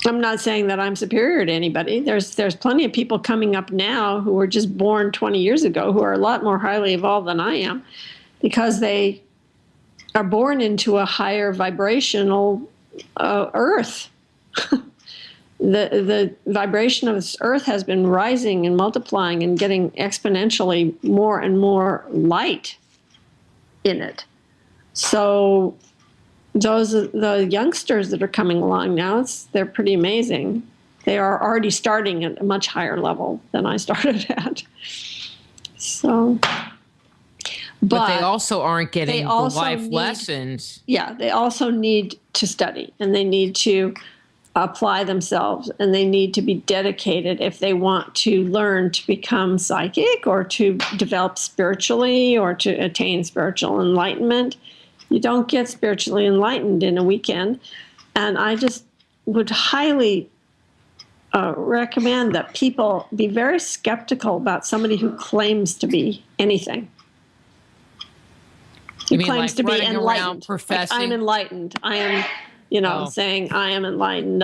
not saying that I'm superior to anybody. There's plenty of people coming up now who were just born 20 years ago who are a lot more highly evolved than I am, because they are born into a higher vibrational earth. The vibration of this earth has been rising and multiplying and getting exponentially more and more light in it. So the youngsters that are coming along now, they're pretty amazing. They are already starting at a much higher level than I started at. So, but they also aren't getting the life lessons. Yeah, they also need to study, and they need to apply themselves, and they need to be dedicated if they want to learn to become psychic or to develop spiritually or to attain spiritual enlightenment. You don't get spiritually enlightened in a weekend. And I just would highly recommend that people be very skeptical about somebody who claims to be anything. Who claims to be enlightened. Like, I'm enlightened. I am, saying I am enlightened.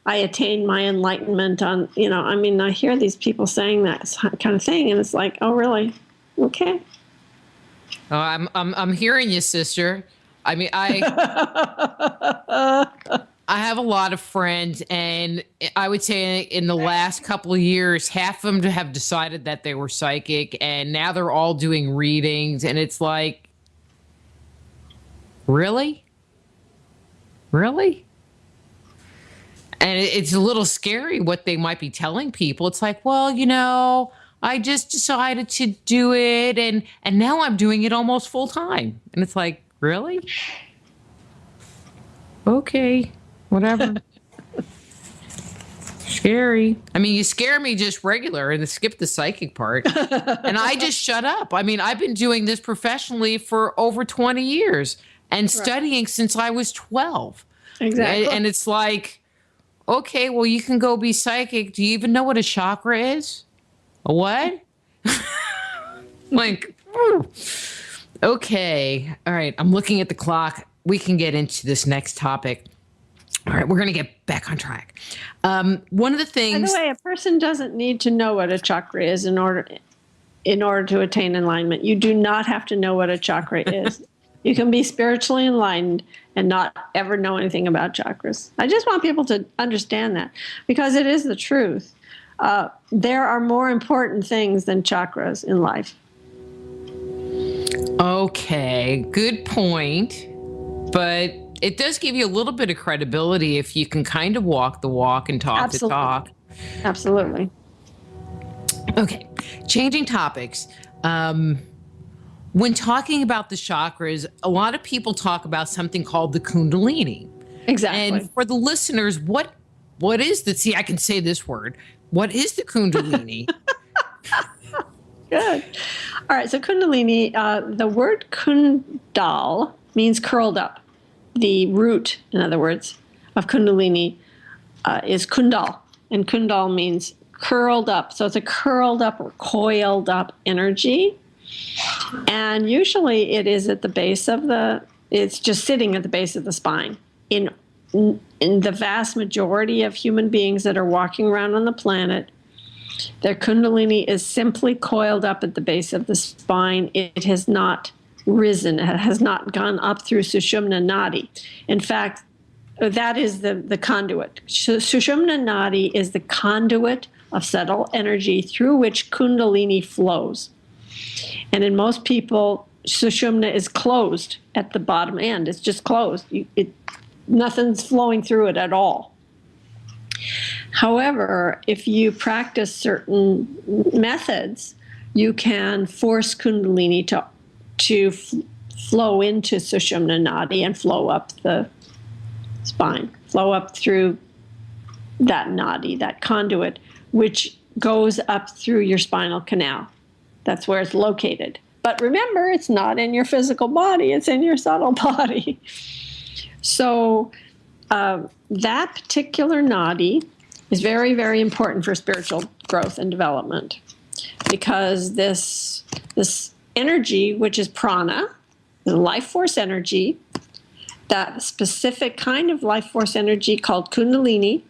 I attained my enlightenment on, I hear these people saying that kind of thing, and it's like, oh, really? Okay. Oh, I'm hearing you, sister. I mean, I have a lot of friends, and I would say in the last couple of years, half of them have decided that they were psychic, and now they're all doing readings, and it's like, really? Really? And it's a little scary what they might be telling people. It's like, well, I just decided to do it, and now I'm doing it almost full time. And it's like, really? Okay, whatever. Scary. I mean, you scare me just regular and skip the psychic part. And I just shut up. I mean, I've been doing this professionally for over 20 years and studying since I was 12. Exactly. And it's like, okay, well, you can go be psychic. Do you even know what a chakra is? A what? Like, okay. All right. I'm looking at the clock. We can get into this next topic. All right. We're going to get back on track. One of the things. By the way, a person doesn't need to know what a chakra is in order to attain enlightenment. You do not have to know what a chakra is. You can be spiritually enlightened and not ever know anything about chakras. I just want people to understand that, because it is the truth. There are more important things than chakras in life. Okay, good point. But it does give you a little bit of credibility if you can kind of walk the walk and talk the talk. Absolutely. Okay, changing topics. When talking about the chakras, a lot of people talk about something called the Kundalini. Exactly. And for the listeners, what is the, see, I can say this word. What is the Kundalini? Good. All right. So Kundalini, the word kundal means curled up. The root, in other words, of Kundalini is kundal. And kundal means curled up. So it's a curled up or coiled up energy. And usually it is at the base of it's just sitting at the base of the spine. In the vast majority of human beings that are walking around on the planet, their Kundalini is simply coiled up at the base of the spine. It has not risen. It has not gone up through Sushumna Nadi. In fact, that is the conduit. Sushumna Nadi is the conduit of subtle energy through which Kundalini flows. And in most people, Sushumna is closed at the bottom end. It's just closed. Nothing's flowing through it at all. However, if you practice certain methods, you can force Kundalini to flow into Sushumna Nadi and flow up the spine, flow up through that Nadi, that conduit, which goes up through your spinal canal. That's where it's located. But remember, it's not in your physical body. It's in your subtle body. So that particular nadi is very, very important for spiritual growth and development, because this energy, which is prana, the life force energy, that specific kind of life force energy called kundalini,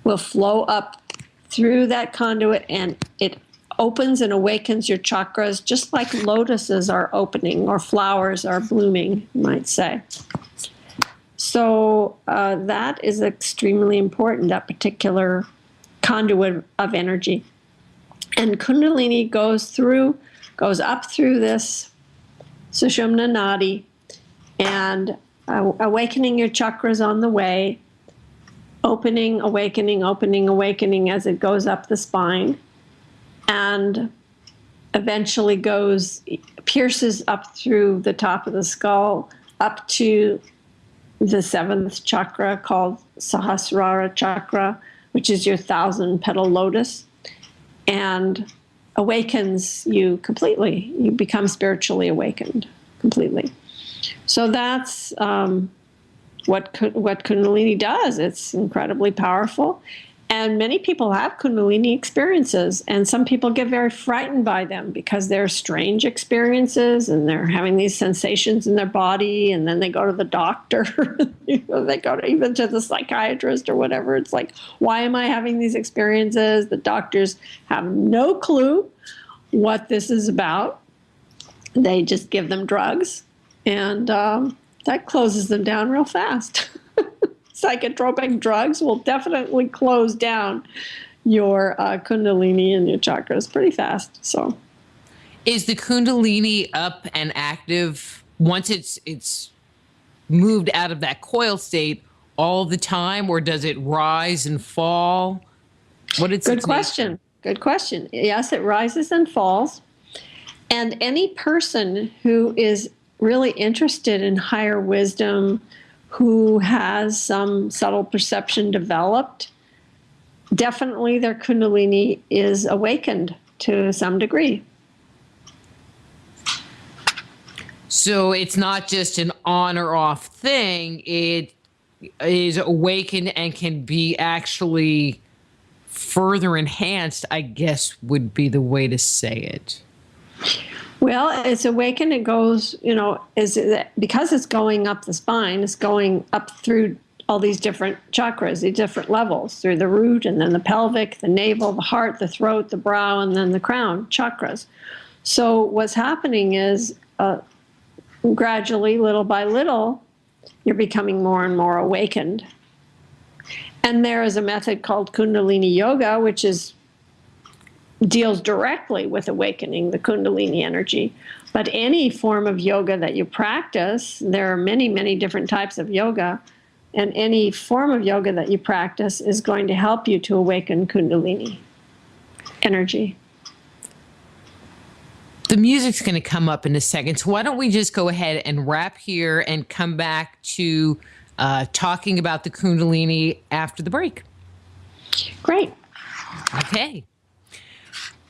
will flow up through that conduit, and it opens and awakens your chakras just like lotuses are opening or flowers are blooming, you might say. So that is extremely important, that particular conduit of energy. And kundalini goes up through this sushumna nadi, and awakening your chakras on the way, opening, awakening as it goes up the spine, and eventually pierces up through the top of the skull up to the seventh chakra called Sahasrara chakra, which is your 1,000-petal lotus, and awakens you completely. You become spiritually awakened completely. So that's what Kundalini does. It's incredibly powerful. And many people have Kundalini experiences, and some people get very frightened by them because they're strange experiences and they're having these sensations in their body, and then they go to the doctor, they go even to the psychiatrist or whatever. It's like, why am I having these experiences? The doctors have no clue what this is about. They just give them drugs, and that closes them down real fast. Psychotropic drugs will definitely close down your kundalini and your chakras pretty fast. So, is the kundalini up and active once it's moved out of that coil state all the time, or does it rise and fall? Good question. Good question. Yes, it rises and falls. And any person who is really interested in higher wisdom, who has some subtle perception developed, definitely their kundalini is awakened to some degree. So it's not just an on or off thing. It is awakened and can be actually further enhanced, I guess would be the way to say it. Well, it's awakened. It goes, because it's going up the spine, it's going up through all these different chakras, these different levels, through the root and then the pelvic, the navel, the heart, the throat, the brow, and then the crown chakras. So what's happening is gradually, little by little, you're becoming more and more awakened. And there is a method called Kundalini Yoga, which deals directly with awakening the kundalini energy. But any form of yoga that you practice, there are many, many different types of yoga, and any form of yoga that you practice is going to help you to awaken kundalini energy. The music's going to come up in a second, so why don't we just go ahead and wrap here and come back to talking about the kundalini after the break. Great. Okay.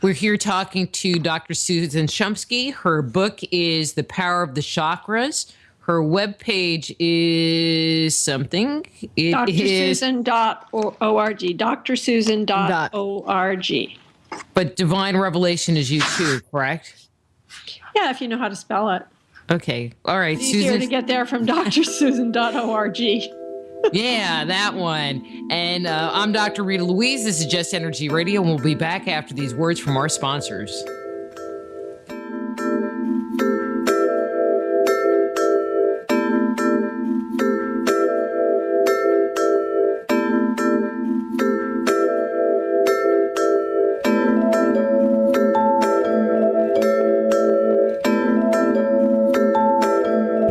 We're here talking to Dr. Susan Shumsky. Her book is The Power of the Chakras. Her webpage is something. drsusan.org. drsusan.org. But Divine Revelation is you too, correct? Yeah, if you know how to spell it. Okay. All right. It's easier to get there from drsusan.org. Yeah, that one. And I'm Dr. Rita Louise. This is Just Energy Radio, and we'll be back after these words from our sponsors.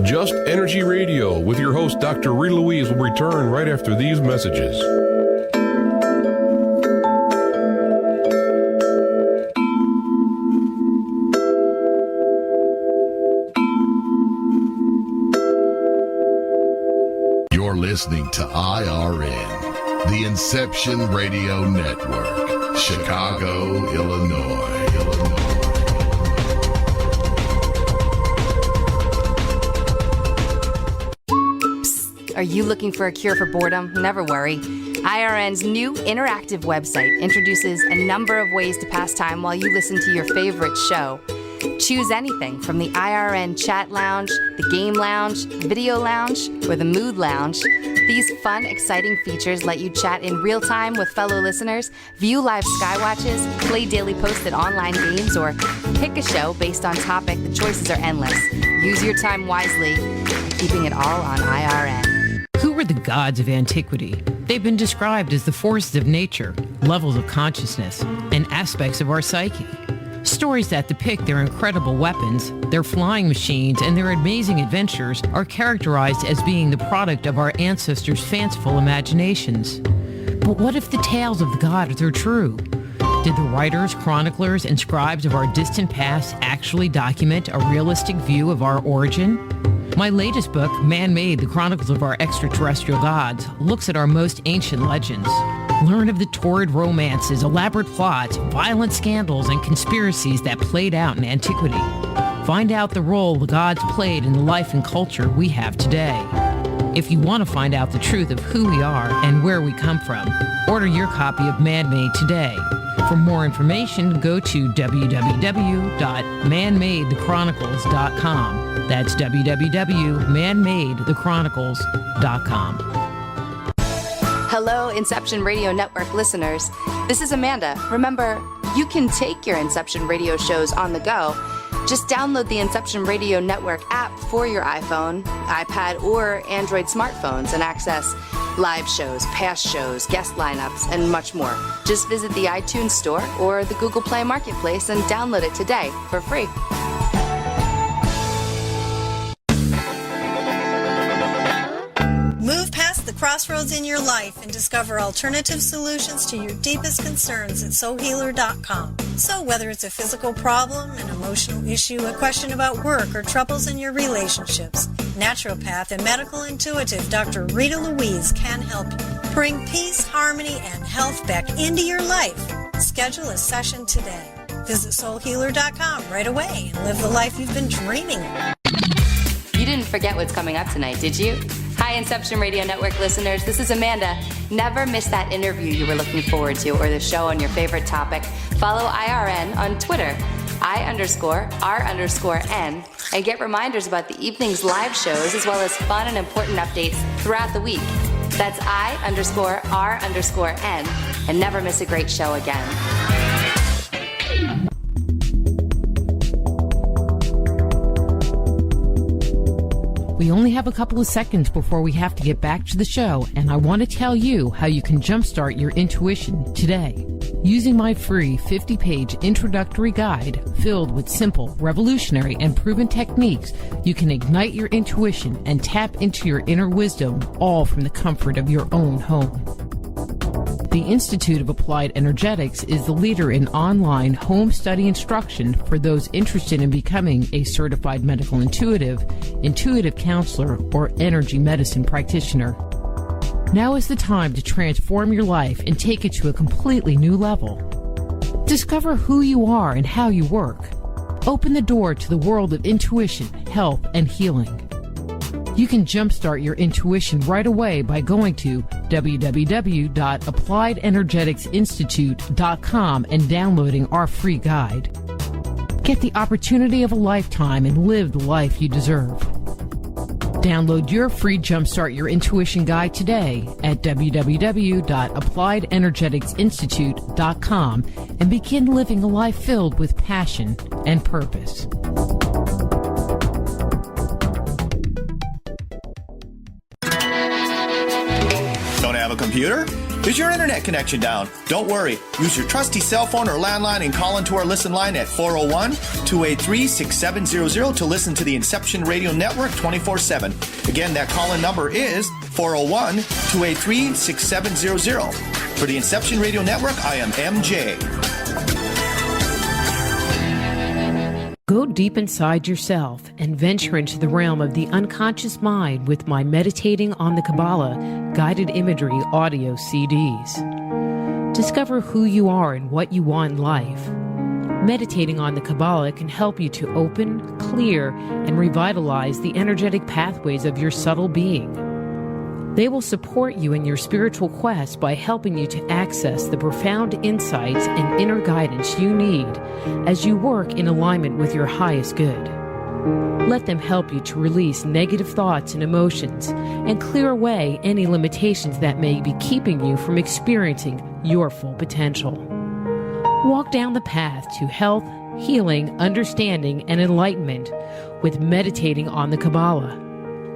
Just Energy Radio with your host, Dr. Rita Louise, will return right after these messages. You're listening to IRN, the Inception Radio Network, Chicago, Illinois. Are you looking for a cure for boredom? Never worry. IRN's new interactive website introduces a number of ways to pass time while you listen to your favorite show. Choose anything from the IRN Chat Lounge, the Game Lounge, Video Lounge, or the Mood Lounge. These fun, exciting features let you chat in real time with fellow listeners, view live skywatches, play daily posted online games, or pick a show based on topic. The choices are endless. Use your time wisely, keeping it all on IRN. Who were the gods of antiquity? They've been described as the forces of nature, levels of consciousness, and aspects of our psyche. Stories that depict their incredible weapons, their flying machines, and their amazing adventures are characterized as being the product of our ancestors' fanciful imaginations. But what if the tales of the gods are true? Did the writers, chroniclers, and scribes of our distant past actually document a realistic view of our origin? My latest book, Man-Made: The Chronicles of Our Extraterrestrial Gods, looks at our most ancient legends. Learn of the torrid romances, elaborate plots, violent scandals, and conspiracies that played out in antiquity. Find out the role the gods played in the life and culture we have today. If you want to find out the truth of who we are and where we come from, order your copy of Man-Made today. For more information, go to www.manmadethechronicles.com. That's www.manmadethechronicles.com. Hello, Inception Radio Network listeners. This is Amanda. Remember, you can take your Inception Radio shows on the go. Just download the Inception Radio Network app for your iPhone, iPad, or Android smartphones and access live shows, past shows, guest lineups, and much more. Just visit the iTunes Store or the Google Play Marketplace and download it today for free. Move past the crossroads in your life and discover alternative solutions to your deepest concerns at soulhealer.com. So whether it's a physical problem, an emotional issue, a question about work, or troubles in your relationships, naturopath and medical intuitive Dr. Rita Louise can help you. Bring peace, harmony, and health back into your life. Schedule a session today. Visit soulhealer.com right away and live the life you've been dreaming of. You didn't forget what's coming up tonight, did you? Hi, Inception Radio Network listeners. This is Amanda. Never miss that interview you were looking forward to or the show on your favorite topic. Follow IRN on Twitter, I_R_N, and get reminders about the evening's live shows as well as fun and important updates throughout the week. That's I_R_N, and never miss a great show again. We only have a couple of seconds before we have to get back to the show, and I want to tell you how you can jumpstart your intuition today. Using my free 50-page introductory guide filled with simple, revolutionary, and proven techniques, you can ignite your intuition and tap into your inner wisdom, all from the comfort of your own home. The Institute of Applied Energetics is the leader in online home study instruction for those interested in becoming a certified medical intuitive, intuitive counselor, or energy medicine practitioner. Now is the time to transform your life and take it to a completely new level. Discover who you are and how you work. Open the door to the world of intuition, health, and healing. You can jumpstart your intuition right away by going to www.appliedenergeticsinstitute.com and downloading our free guide. Get the opportunity of a lifetime and live the life you deserve. Download your free Jumpstart Your Intuition guide today at www.appliedenergeticsinstitute.com and begin living a life filled with passion and purpose. Don't have a computer? Is your internet connection down? Don't worry. Use your trusty cell phone or landline and call into our listen line at 401-283-6700 to listen to the Inception Radio Network 24/7. Again, that call-in number is 401-283-6700. For the Inception Radio Network, I am MJ. Go deep inside yourself and venture into the realm of the unconscious mind with my Meditating on the Kabbalah guided imagery audio CDs. Discover who you are and what you want in life. Meditating on the Kabbalah can help you to open, clear, and revitalize the energetic pathways of your subtle being. They will support you in your spiritual quest by helping you to access the profound insights and inner guidance you need as you work in alignment with your highest good. Let them help you to release negative thoughts and emotions and clear away any limitations that may be keeping you from experiencing your full potential. Walk down the path to health, healing, understanding, and enlightenment with meditating on the Kabbalah.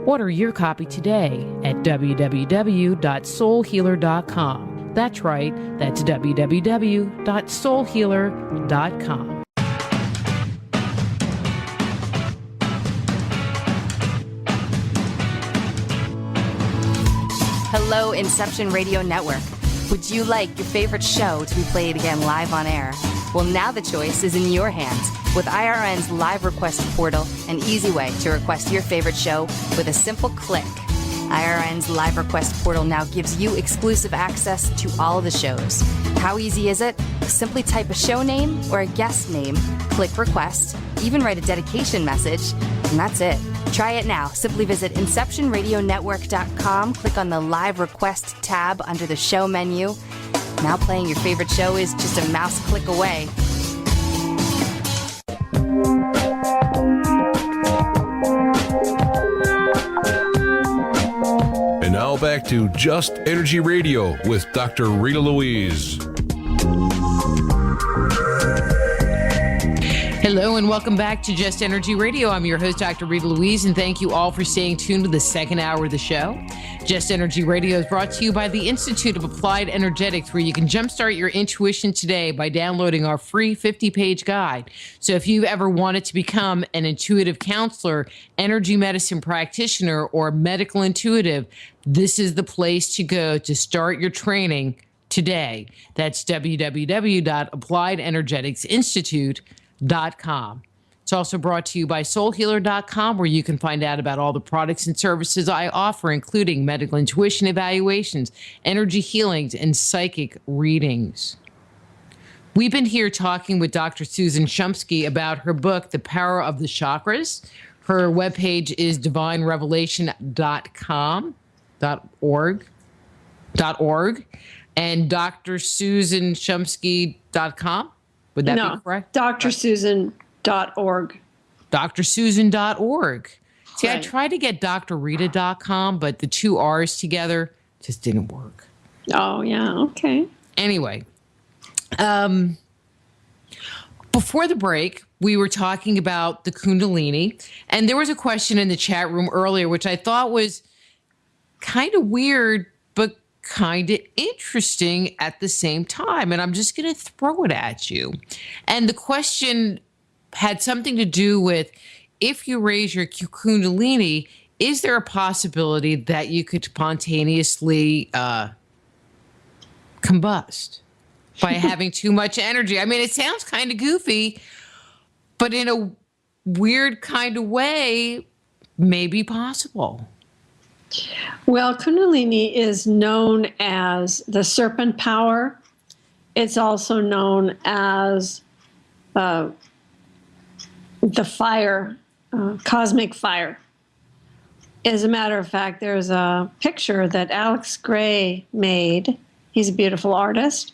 Order your copy today at www.soulhealer.com. That's right, that's www.soulhealer.com. Hello, Inception Radio Network. Would you like your favorite show to be played again live on air? Well, now the choice is in your hands with IRN's live request portal, an easy way to request your favorite show with a simple click. IRN's live request portal now gives you exclusive access to all of the shows. How easy is it? Simply type a show name or a guest name, click request, even write a dedication message, and that's it. Try it now. Simply visit InceptionRadioNetwork.com, click on the live request tab under the show menu. Now playing your favorite show is just a mouse click away. And now back to Just Energy Radio with Dr. Rita Louise. Hello and welcome back to Just Energy Radio. I'm your host, Dr. Rita Louise, and thank you all for staying tuned to the second hour of the show. Just Energy Radio is brought to you by the Institute of Applied Energetics, where you can jumpstart your intuition today by downloading our free 50-page guide. So if you've ever wanted to become an intuitive counselor, energy medicine practitioner, or medical intuitive, this is the place to go to start your training today. That's www.appliedenergeticsinstitute.com. It's also brought to you by soulhealer.com, where you can find out about all the products and services I offer, including medical intuition evaluations, energy healings, and psychic readings. We've been here talking with Dr. Susan Shumsky about her book, The Power of the Chakras. Her webpage is divinerevelation.com.org, and drsusanshumsky.com. Would that be correct? drsusan.org. drsusan.org. See, Right. I tried to get drrita.com, but the two R's together just didn't work. Oh, yeah. Okay. Anyway, before the break, we were talking about the Kundalini, and there was a question in the chat room earlier, which I thought was kind of weird, but kind of interesting at the same time. And I'm just going to throw it at you. And the question had something to do with, if you raise your Kundalini, is there a possibility that you could spontaneously combust by having too much energy? I mean, it sounds kind of goofy, but in a weird kind of way, may be possible. Well, Kundalini is known as the serpent power. It's also known as the fire, cosmic fire. As a matter of fact, there's a picture that Alex Gray made. He's a beautiful artist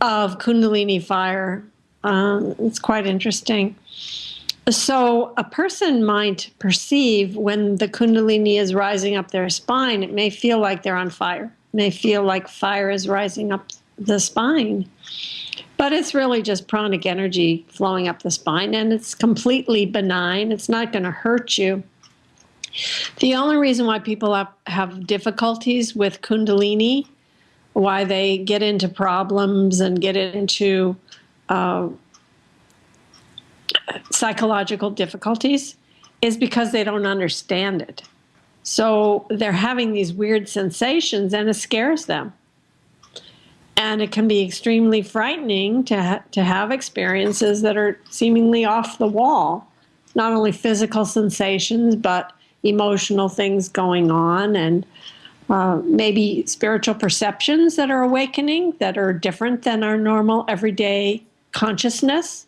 of Kundalini fire. It's quite interesting. So a person might perceive when the Kundalini is rising up their spine, it may feel like they're on fire. It may feel like fire is rising up the spine. But it's really just pranic energy flowing up the spine, and it's completely benign. It's not going to hurt you. The only reason why people have difficulties with Kundalini, why they get into problems and get into psychological difficulties, is because they don't understand it. So they're having these weird sensations, and it scares them. And it can be extremely frightening to have experiences that are seemingly off the wall. Not only physical sensations, but emotional things going on, and maybe spiritual perceptions that are awakening that are different than our normal everyday consciousness.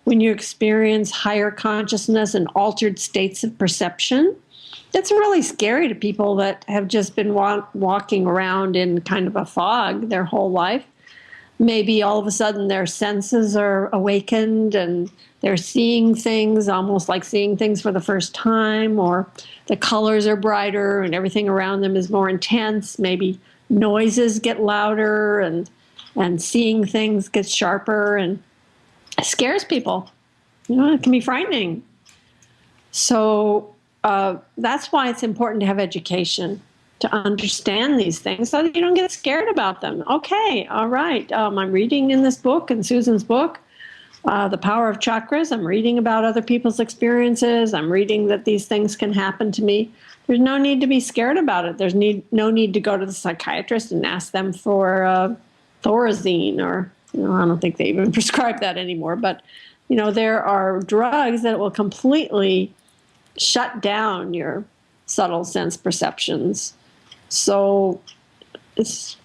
When you experience higher consciousness and altered states of perception, it's really scary to people that have just been walking around in kind of a fog their whole life. Maybe all of a sudden their senses are awakened and they're seeing things, almost like seeing things for the first time, or the colors are brighter and everything around them is more intense. Maybe noises get louder and seeing things gets sharper, and it scares people. It can be frightening. So that's why it's important to have education, to understand these things so that you don't get scared about them. Okay, all right, I'm reading in this book, in Susan's book, The Power of Chakras. I'm reading about other people's experiences. I'm reading that these things can happen to me. There's no need to be scared about it. There's no need to go to the psychiatrist and ask them for Thorazine, or I don't think they even prescribe that anymore. But there are drugs that will completely shut down your subtle sense perceptions. So it's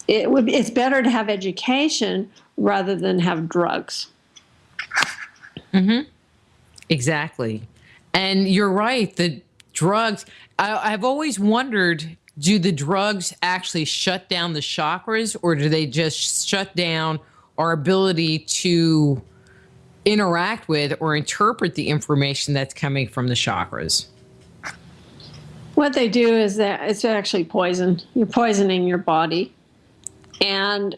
better to have education rather than have drugs. Mm-hmm. Exactly. And you're right, the drugs, I've always wondered, do the drugs actually shut down the chakras, or do they just shut down our ability to interact with or interpret the information that's coming from the chakras? What they do is that it's actually poison. You're poisoning your body. And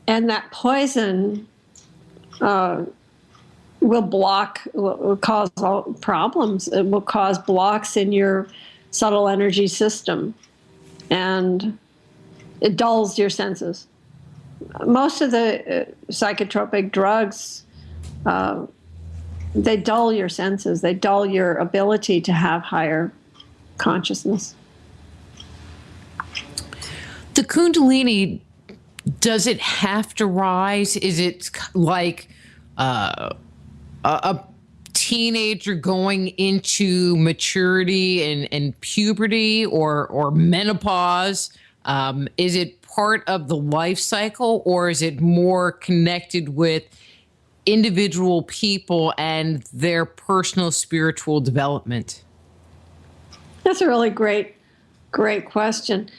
that poison will cause all problems. It will cause blocks in your subtle energy system, and it dulls your senses. Most of the psychotropic drugs, they dull your senses. They dull your ability to have higher consciousness. The Kundalini, does it have to rise? Is it like a teenager going into maturity and puberty or menopause? Is it part of the life cycle, or is it more connected with individual people and their personal spiritual development? That's a really great question.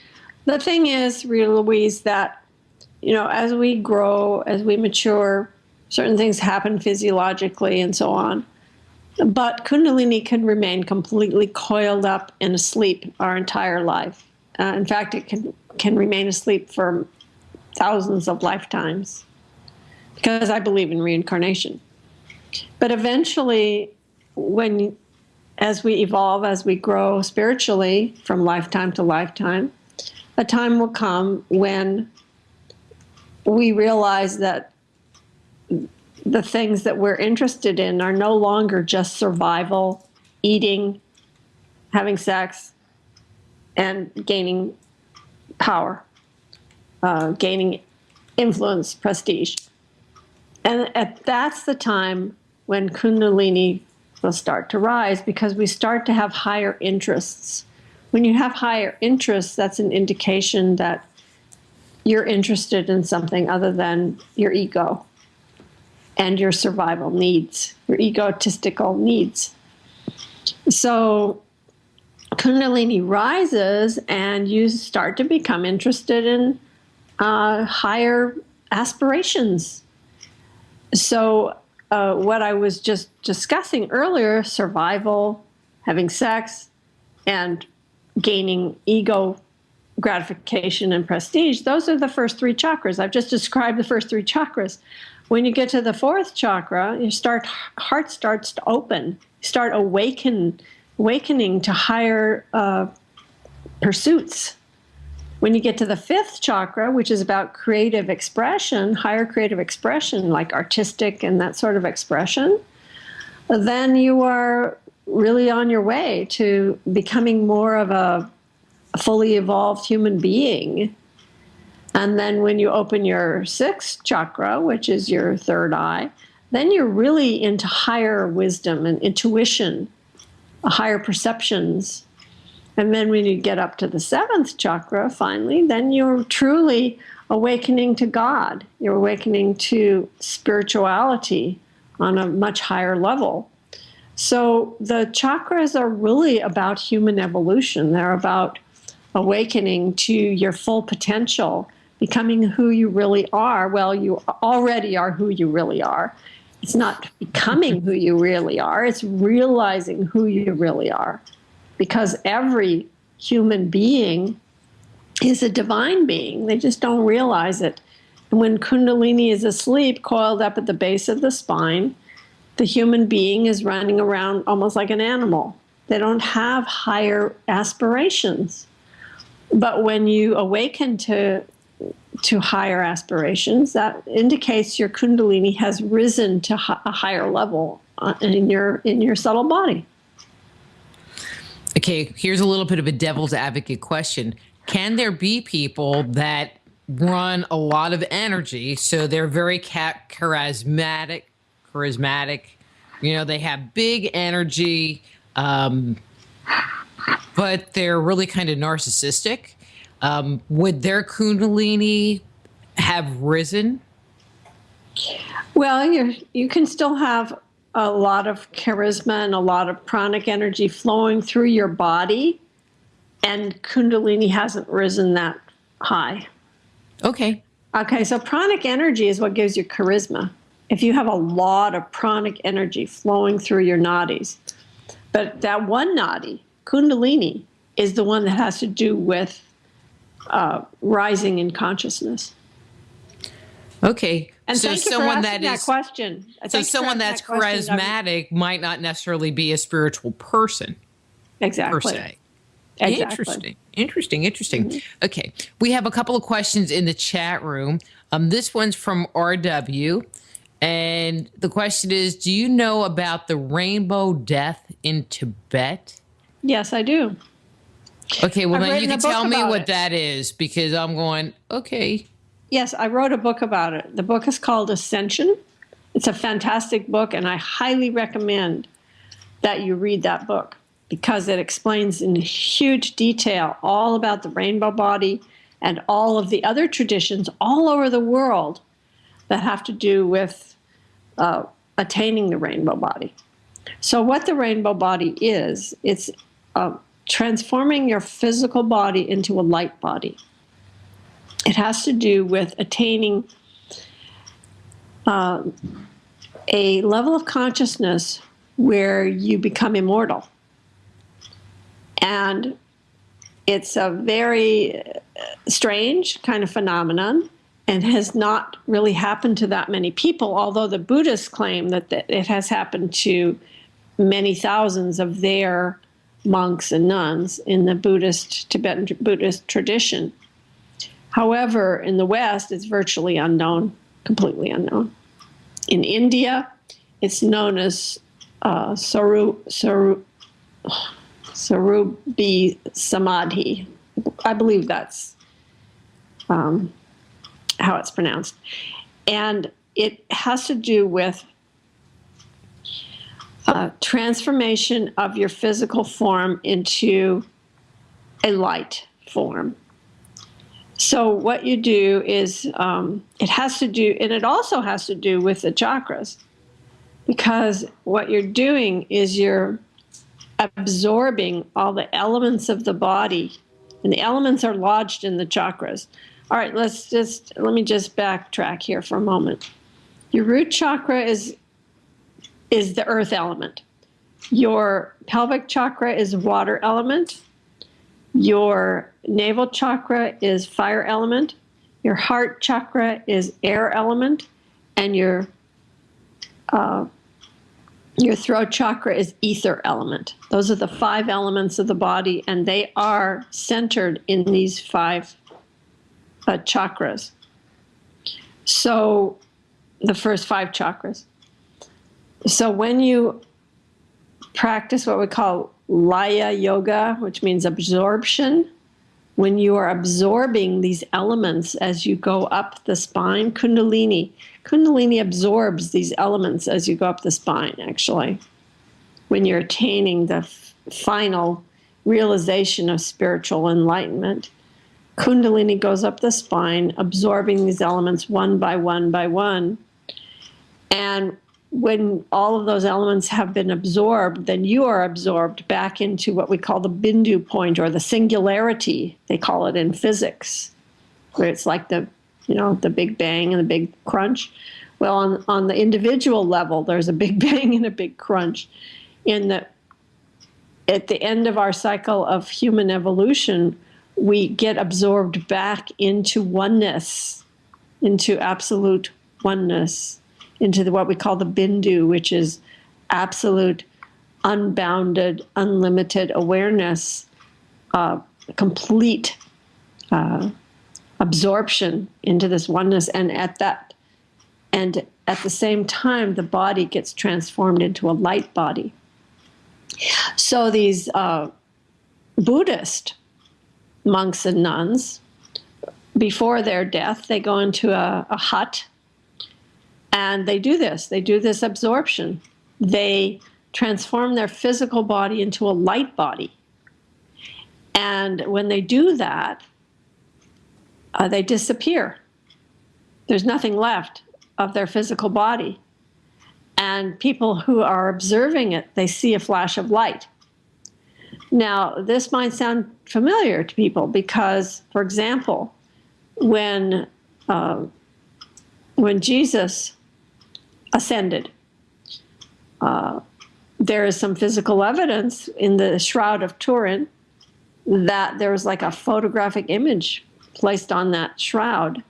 The thing is, Rita Louise, that, as we grow, as we mature, certain things happen physiologically and so on. But Kundalini can remain completely coiled up and asleep our entire life. In fact, it can remain asleep for thousands of lifetimes, because I believe in reincarnation. But eventually, as we evolve, as we grow spiritually from lifetime to lifetime, a time will come when we realize that the things that we're interested in are no longer just survival, eating, having sex, and gaining power, gaining influence, prestige. And that's the time when Kundalini will start to rise, because we start to have higher interests. When you have higher interests, that's an indication that you're interested in something other than your ego and your survival needs, your egotistical needs. So Kundalini rises and you start to become interested in higher aspirations. So what I was just discussing earlier, survival, having sex, and gaining ego gratification and prestige, those are the first three chakras. I've just described the first three chakras. When you get to the fourth chakra, heart starts to open. You start awakening to higher pursuits. When you get to the fifth chakra, which is about creative expression, higher creative expression, like artistic and that sort of expression, then you are really on your way to becoming more of a fully evolved human being. And then when you open your sixth chakra, which is your third eye, then you're really into higher wisdom and intuition, higher perceptions. And then when you get up to the seventh chakra, finally, then you're truly awakening to God. You're awakening to spirituality on a much higher level. So the chakras are really about human evolution. They're about awakening to your full potential, becoming who you really are. Well, you already are who you really are. It's not becoming who you really are. It's realizing who you really are. Because every human being is a divine being. They just don't realize it. And when Kundalini is asleep, coiled up at the base of the spine, the human being is running around almost like an animal. They don't have higher aspirations. But when you awaken to higher aspirations, that indicates your Kundalini has risen to a higher level in your subtle body. Okay, here's a little bit of a devil's advocate question. Can there be people that run a lot of energy, so they're very charismatic, they have big energy, but they're really kind of narcissistic? Would their Kundalini have risen? Well, you can still have a lot of charisma and a lot of pranic energy flowing through your body, and Kundalini hasn't risen that high. Okay, so pranic energy is what gives you charisma. If you have a lot of pranic energy flowing through your nadis. But that one nadi, Kundalini, is the one that has to do with rising in consciousness. Okay. And so thank you someone for asking that question. So someone that's charismatic might not necessarily be a spiritual person. Exactly. Per se. Exactly. Interesting. Mm-hmm. Okay. We have a couple of questions in the chat room. This one's from RW. And the question is, do you know about the rainbow death in Tibet? Yes, I do. Okay, well, then you can tell me what it. that is, because I'm going, okay. Yes, I wrote a book about it. The book is called Ascension. It's a fantastic book, and I highly recommend that you read that book because it explains in huge detail all about the rainbow body and all of the other traditions all over the world that have to do with attaining the rainbow body. So what the rainbow body is, it's transforming your physical body into a light body. It has to do with attaining a level of consciousness where you become immortal. And it's a very strange kind of phenomenon and has not really happened to that many people, although the Buddhists claim that it has happened to many thousands of their monks and nuns in the Tibetan Buddhist tradition. However, in the West, it's virtually unknown, completely unknown. In India, it's known as Sarubi Samadhi. I believe that's how it's pronounced. And it has to do with transformation of your physical form into a light form. So what you do is it has to do, and it also has to do with the chakras, because what you're doing is you're absorbing all the elements of the body, and the elements are lodged in the chakras. All right, let me just backtrack here for a moment. Your root chakra is the earth element. Your pelvic chakra is water element. Your navel chakra is fire element. Your heart chakra is air element. And your throat chakra is ether element. Those are the 5 elements of the body, and they are centered in these 5 chakras. So the first 5 chakras. So when you practice what we call Laya Yoga, which means absorption, when you are absorbing these elements as you go up the spine, Kundalini absorbs these elements as you go up the spine, actually, when you're attaining the final realization of spiritual enlightenment. Kundalini goes up the spine, absorbing these elements one by one by one. And when all of those elements have been absorbed, then you are absorbed back into what we call the bindu point, or the singularity, they call it in physics, where it's like the Big Bang and the big crunch. Well, on the individual level, there's a Big Bang and a big crunch. At the end of our cycle of human evolution, we get absorbed back into oneness, into absolute oneness, into what we call the bindu, which is absolute, unbounded, unlimited awareness, complete absorption into this oneness. And at the same time, the body gets transformed into a light body. So these Buddhist monks and nuns, before their death, they go into a hut and they do this absorption. They transform their physical body into a light body. And when they do that, they disappear. There's nothing left of their physical body. And people who are observing it, they see a flash of light. Now, this might sound familiar to people because, for example, when Jesus ascended, there is some physical evidence in the Shroud of Turin that there was like a photographic image placed on that shroud,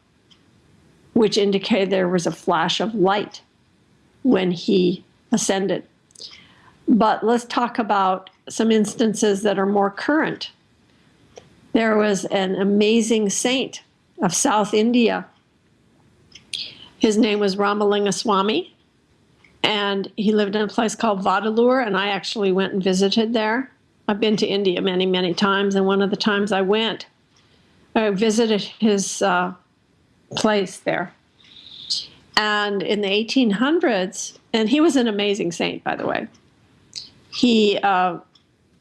which indicated there was a flash of light when he ascended. But let's talk about some instances that are more current. There was an amazing saint of South India. His name was Ramalinga Swami, and he lived in a place called Vadalur, and I actually went and visited there. I've been to India many, many times, and one of the times I went, I visited his place there. And in the 1800s, and he was an amazing saint, by the way.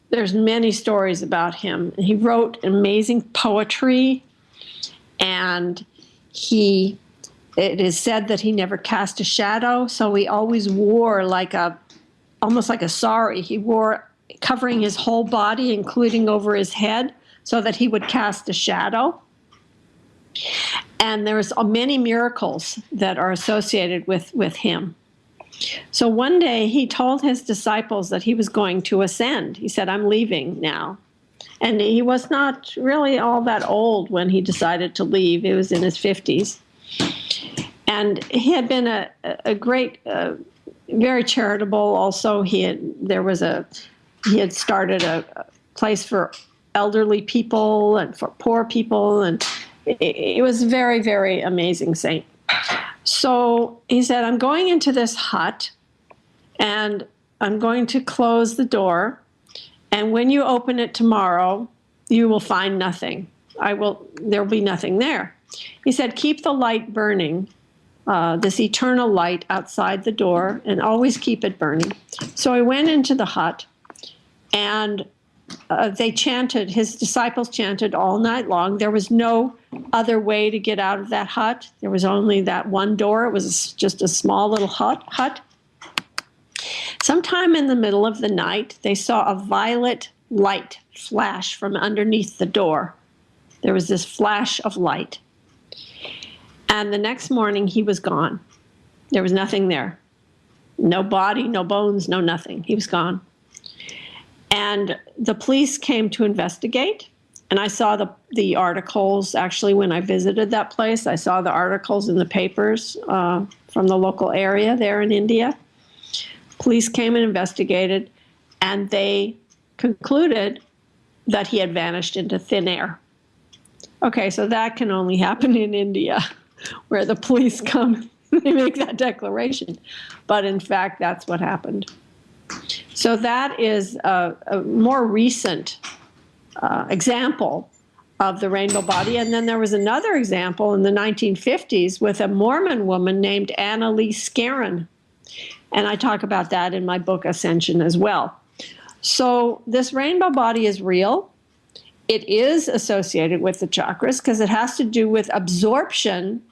There's many stories about him. He wrote amazing poetry, and it is said that he never cast a shadow, so he always wore almost like a sari. He wore covering his whole body, including over his head, so that he would cast a shadow. And there's many miracles that are associated with him. So one day he told his disciples that he was going to ascend. He said, "I'm leaving now." And he was not really all that old when he decided to leave. He was in his 50s. And he had been a great, very charitable. Also, he had started a place for elderly people and for poor people, and it was a very, very amazing saint. So he said, "I'm going into this hut, and I'm going to close the door, and when you open it tomorrow, you will find nothing. There'll be nothing there." He said, "Keep the light burning, this eternal light outside the door, and always keep it burning." So he went into the hut, and his disciples chanted all night long. There was no other way to get out of that hut. There was only that one door. It was just a small little hut. Sometime in the middle of the night, they saw a violet light flash from underneath the door. There was this flash of light. And the next morning, he was gone. There was nothing there. No body, no bones, no nothing. He was gone. And the police came to investigate. And I saw the articles, actually, when I visited that place. I saw the articles in the papers from the local area there in India. Police came and investigated, and they concluded that he had vanished into thin air. Okay, so that can only happen in India, where the police come, they make that declaration. But in fact, that's what happened. So that is a more recent example of the rainbow body. And then there was another example in the 1950s with a Mormon woman named Anna Lee Scarron. And I talk about that in my book, Ascension, as well. So this rainbow body is real. It is associated with the chakras because it has to do with absorption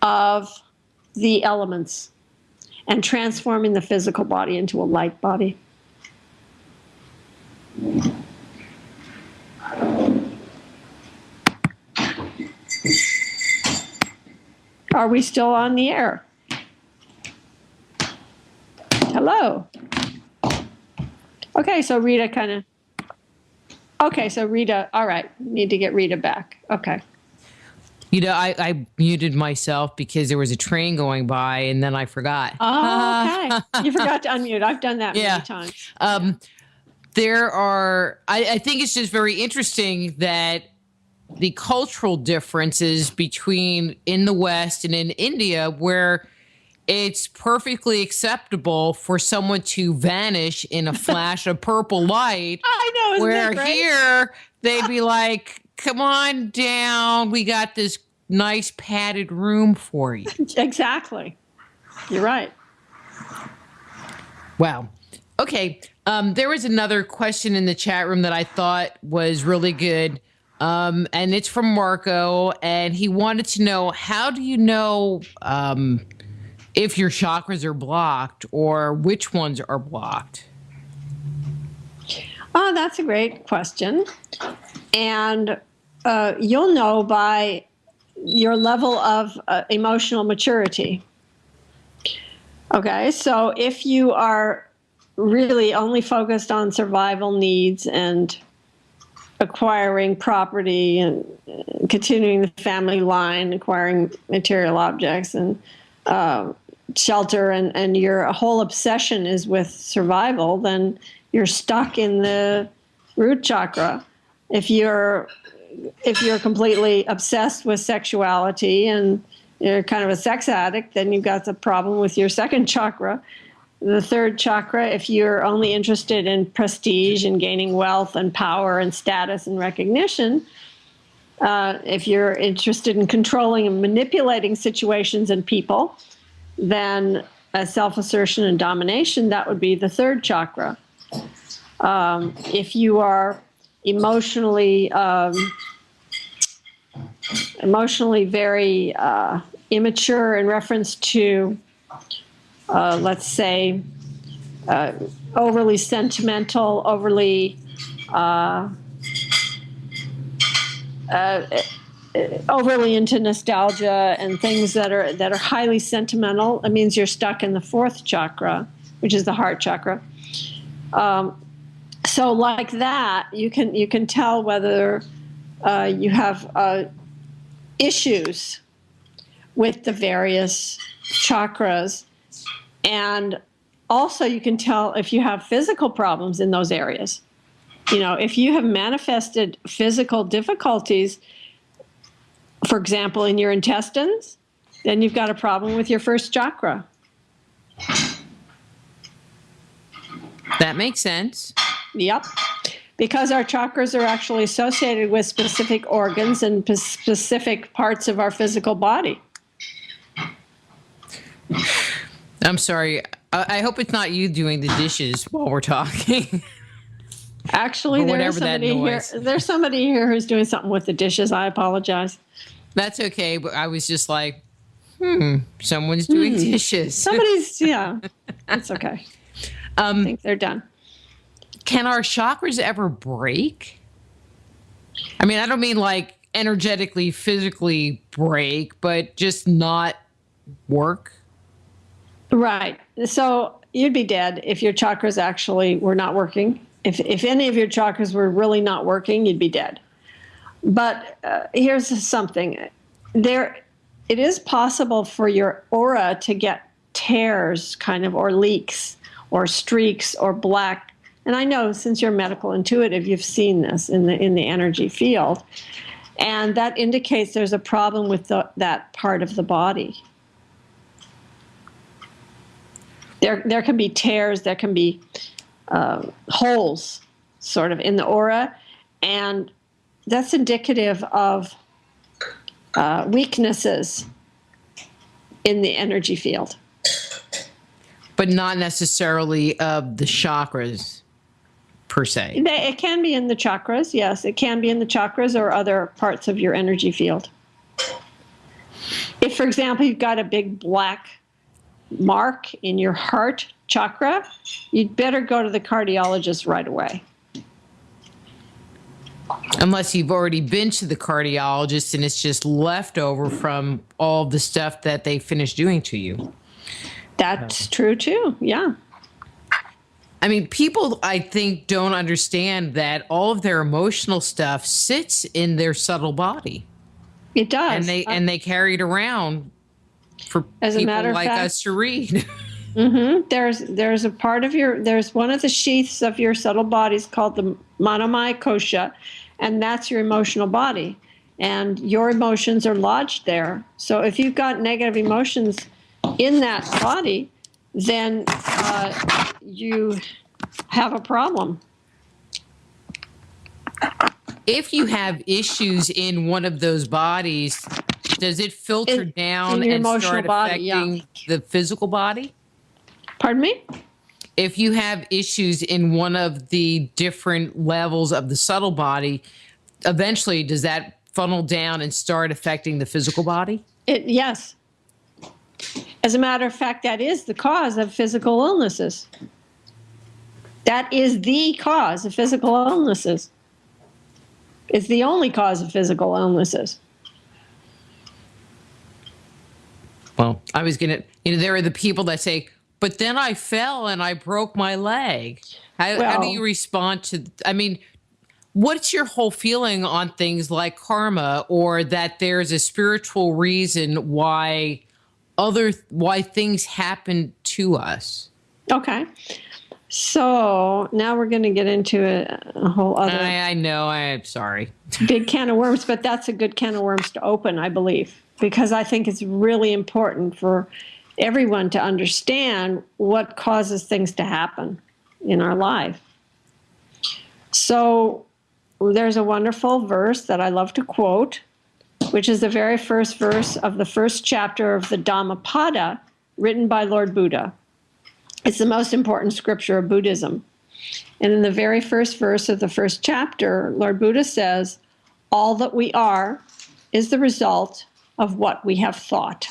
of the elements. and transforming the physical body into a light body. Are we still on the air? Hello. Okay, so Rita all right, need to get Rita back. Okay. I muted myself because there was a train going by and then I forgot. Oh, okay. You forgot to unmute. I've done that many times. I think it's just very interesting that the cultural differences between in the West and in India, where it's perfectly acceptable for someone to vanish in a flash of purple light. I know, isn't where that great? Here they'd be like, come on down. We got this nice padded room for you. Exactly. You're right. Wow. Okay. There was another question in the chat room that I thought was really good. And it's from Marco, and he wanted to know, how do you know if your chakras are blocked or which ones are blocked? Oh, that's a great question. And you'll know by your level of emotional maturity. Okay, so if you are really only focused on survival needs and acquiring property and continuing the family line, acquiring material objects and shelter, and your whole obsession is with survival, then you're stuck in the root chakra. If you're completely obsessed with sexuality and you're kind of a sex addict, then you've got the problem with your second chakra. The third chakra, if you're only interested in prestige and gaining wealth and power and status and recognition, if you're interested in controlling and manipulating situations and people, then self-assertion and domination, that would be the third chakra. If you are emotionally very immature in reference to, let's say, overly sentimental, overly into nostalgia and things that are highly sentimental, it means you're stuck in the fourth chakra, which is the heart chakra. So like that, you can tell whether you have issues with the various chakras, and also you can tell if you have physical problems in those areas. If you have manifested physical difficulties, for example, in your intestines, then you've got a problem with your first chakra. That makes sense. Yep. Because our chakras are actually associated with specific organs and specific parts of our physical body. I'm sorry. I hope it's not you doing the dishes while we're talking. Actually, there's somebody here who's doing something with the dishes. I apologize. That's okay. But I was just like, someone's doing dishes. Somebody's, yeah. It's okay. I think they're done. Can our chakras ever break? I mean, I don't mean like energetically, physically break, but just not work. Right. So you'd be dead if your chakras actually were not working. If any of your chakras were really not working, you'd be dead. But here's something. It is possible for your aura to get tears, kind of, or leaks, or streaks, or black. And I know, since you're medical intuitive, you've seen this in the energy field, and that indicates there's a problem with that part of the body. There can be tears, there can be holes, sort of, in the aura, and that's indicative of weaknesses in the energy field. But not necessarily of the chakras, per se. It can be in the chakras, yes. It can be in the chakras or other parts of your energy field. If, for example, you've got a big black mark in your heart chakra, you'd better go to the cardiologist right away. Unless you've already been to the cardiologist and it's just leftover from all the stuff that they finished doing to you. That's true too, yeah. I mean, people, I think, don't understand that all of their emotional stuff sits in their subtle body. It does. And they carry it around for as people a matter of like fact, us to read. Mm-hmm. There's a part of there's one of the sheaths of your subtle bodies called the Manomaya Kosha, and that's your emotional body. And your emotions are lodged there. So if you've got negative emotions in that body, then you have a problem. If you have issues in one of those bodies, does it filter down and start affecting the physical body? Pardon me? If you have issues in one of the different levels of the subtle body, eventually does that funnel down and start affecting the physical body? Yes. As a matter of fact, that is the cause of physical illnesses. That is the cause of physical illnesses. It's the only cause of physical illnesses. Well, I was going to, there are the people that say, but then I fell and I broke my leg. How do you respond to, I mean, what's your whole feeling on things like karma, or that there's a spiritual reason why things happen to us? Okay. So now we're going to get into a whole other. I know. I'm sorry. Big can of worms, but that's a good can of worms to open, I believe, because I think it's really important for everyone to understand what causes things to happen in our life. So there's a wonderful verse that I love to quote, which is the very first verse of the first chapter of the Dhammapada, written by Lord Buddha. It's the most important scripture of Buddhism. And in the very first verse of the first chapter, Lord Buddha says, all that we are is the result of what we have thought.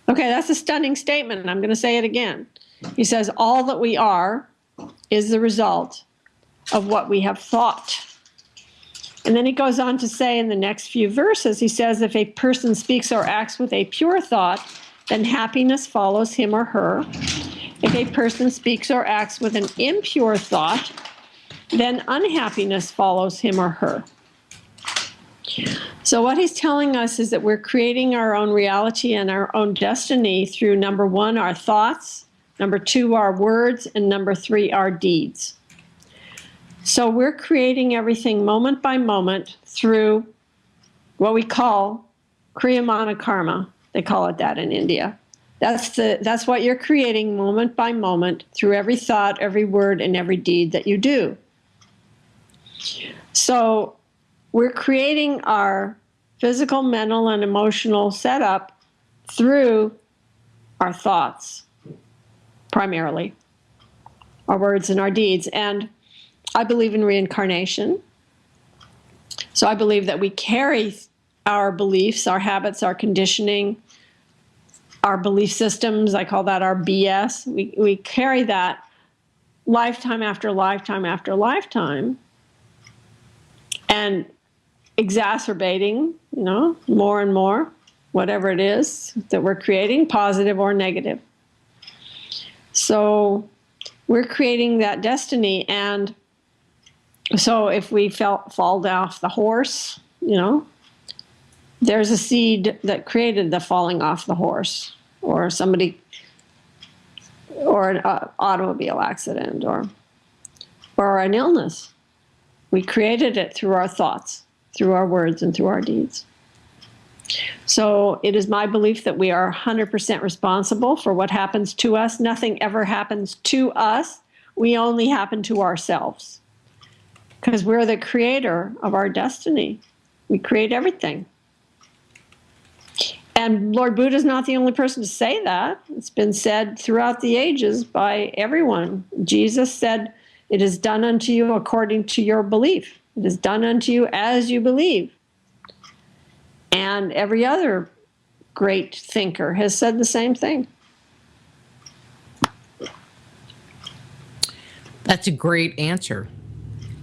Okay, that's a stunning statement, and I'm going to say it again. He says, all that we are is the result of what we have thought. And then he goes on to say in the next few verses, he says, if a person speaks or acts with a pure thought, then happiness follows him or her. If a person speaks or acts with an impure thought, then unhappiness follows him or her. So what he's telling us is that we're creating our own reality and our own destiny through, number one, our thoughts, number two, our words, and number three, our deeds. So we're creating everything moment by moment through what we call Kriyamana karma. They call it that in India. That's what you're creating moment by moment through every thought, every word, and every deed that you do. So we're creating our physical, mental, and emotional setup through our thoughts, primarily, our words and our deeds. And I believe in reincarnation. So I believe that we carry our beliefs, our habits, our conditioning, our belief systems. I call that our BS. We carry that lifetime after lifetime after lifetime, and exacerbating, more and more, whatever it is that we're creating, positive or negative. So we're creating that destiny. And so if we fall off the horse, there's a seed that created the falling off the horse, or somebody, or an automobile accident, or an illness. We created it through our thoughts, through our words, and through our deeds. So it is my belief that we are 100% responsible for what happens to us. Nothing ever happens to us. We only happen to ourselves, because we're the creator of our destiny. We create everything. And Lord Buddha is not the only person to say that. It's been said throughout the ages by everyone. Jesus said, it is done unto you according to your belief. It is done unto you as you believe. And every other great thinker, has said the same thing. That's a great answer.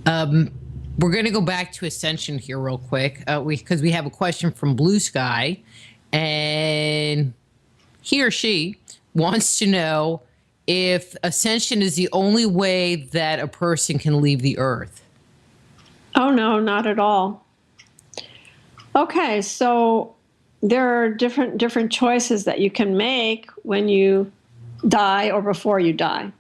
We're going to go back to ascension here real quick because we have a question from Blue Sky, and he or she wants to know if ascension is the only way that a person can leave the earth. Oh, no, not at all. Okay, so there are different choices that you can make when you die or before you die.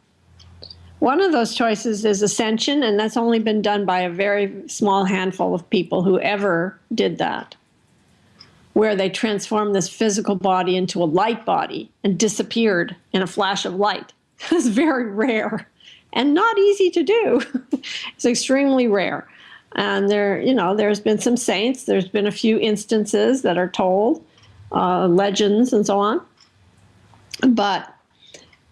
One of those choices is ascension, and that's only been done by a very small handful of people who ever did that, where they transformed this physical body into a light body and disappeared in a flash of light. It's very rare and not easy to do. It's extremely rare. And there's been some saints. There's been a few instances that are told, legends and so on. But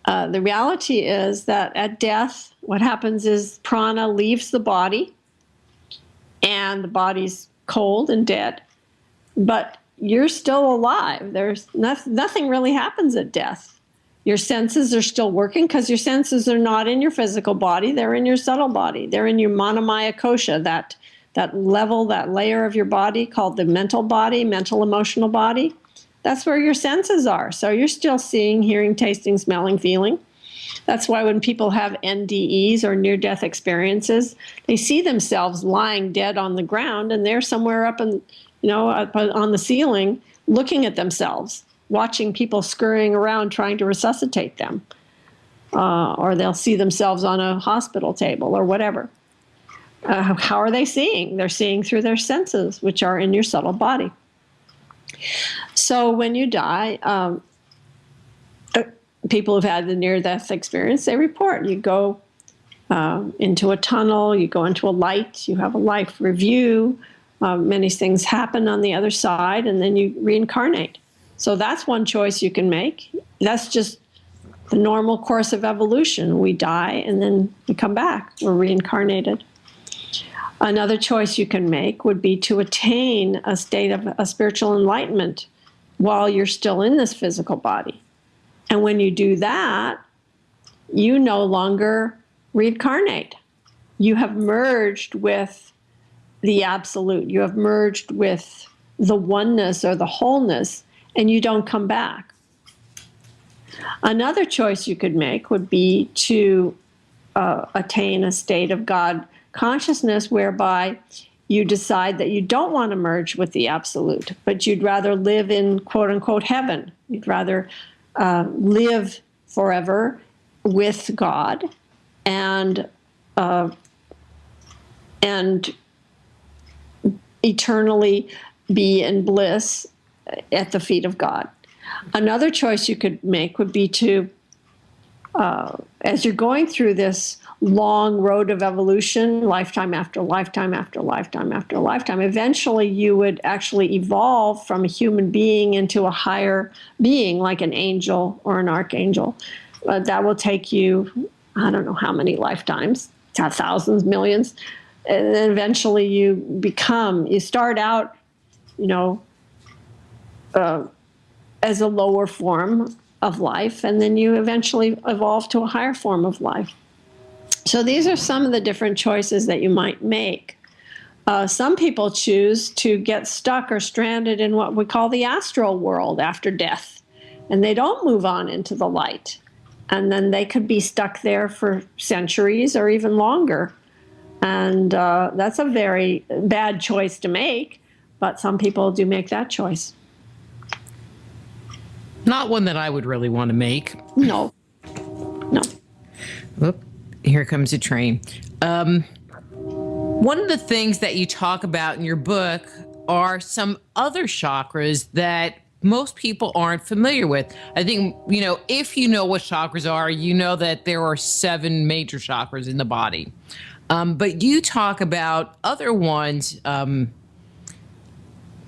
the reality is that at death, what happens is prana leaves the body, and the body's cold and dead. But you're still alive. There's nothing really happens at death. Your senses are still working because your senses are not in your physical body. They're in your subtle body. They're in your manomaya kosha, that level, that layer of your body called the mental body, mental emotional body. That's where your senses are. So you're still seeing, hearing, tasting, smelling, feeling. That's why when people have NDEs or near-death experiences, they see themselves lying dead on the ground, and they're somewhere up on the ceiling looking at themselves, watching people scurrying around trying to resuscitate them. Or they'll see themselves on a hospital table or whatever. How are they seeing? They're seeing through their senses, which are in your subtle body. So when you die, people who've had the near-death experience, they report. You go into a tunnel, you go into a light, you have a life review, many things happen on the other side, and then you reincarnate. So that's one choice you can make. That's just the normal course of evolution. We die, and then we come back. We're reincarnated. Another choice you can make would be to attain a state of a spiritual enlightenment while you're still in this physical body. And when you do that, you no longer reincarnate. You have merged with the absolute. You have merged with the oneness or the wholeness, and you don't come back. Another choice you could make would be to attain a state of God consciousness whereby you decide that you don't want to merge with the absolute, but you'd rather live in quote-unquote heaven. You'd rather live forever with God and eternally be in bliss at the feet of God. Another choice you could make would be to, as you're going through this long road of evolution, lifetime after lifetime after lifetime after lifetime, eventually you would actually evolve from a human being into a higher being, like an angel or an archangel. That will take you, I don't know how many lifetimes, thousands, millions, and then eventually you start out, as a lower form of life, and then you eventually evolve to a higher form of life. So these are some of the different choices that you might make. Some people choose to get stuck or stranded in what we call the astral world after death, and they don't move on into the light. And then they could be stuck there for centuries or even longer. And that's a very bad choice to make, but some people do make that choice. Not one that I would really want to make. No. Oop, here comes a train. One of the things that you talk about in your book are some other chakras that most people aren't familiar with. I think, if you know what chakras are, you know that there are 7 major chakras in the body. But you talk about other ones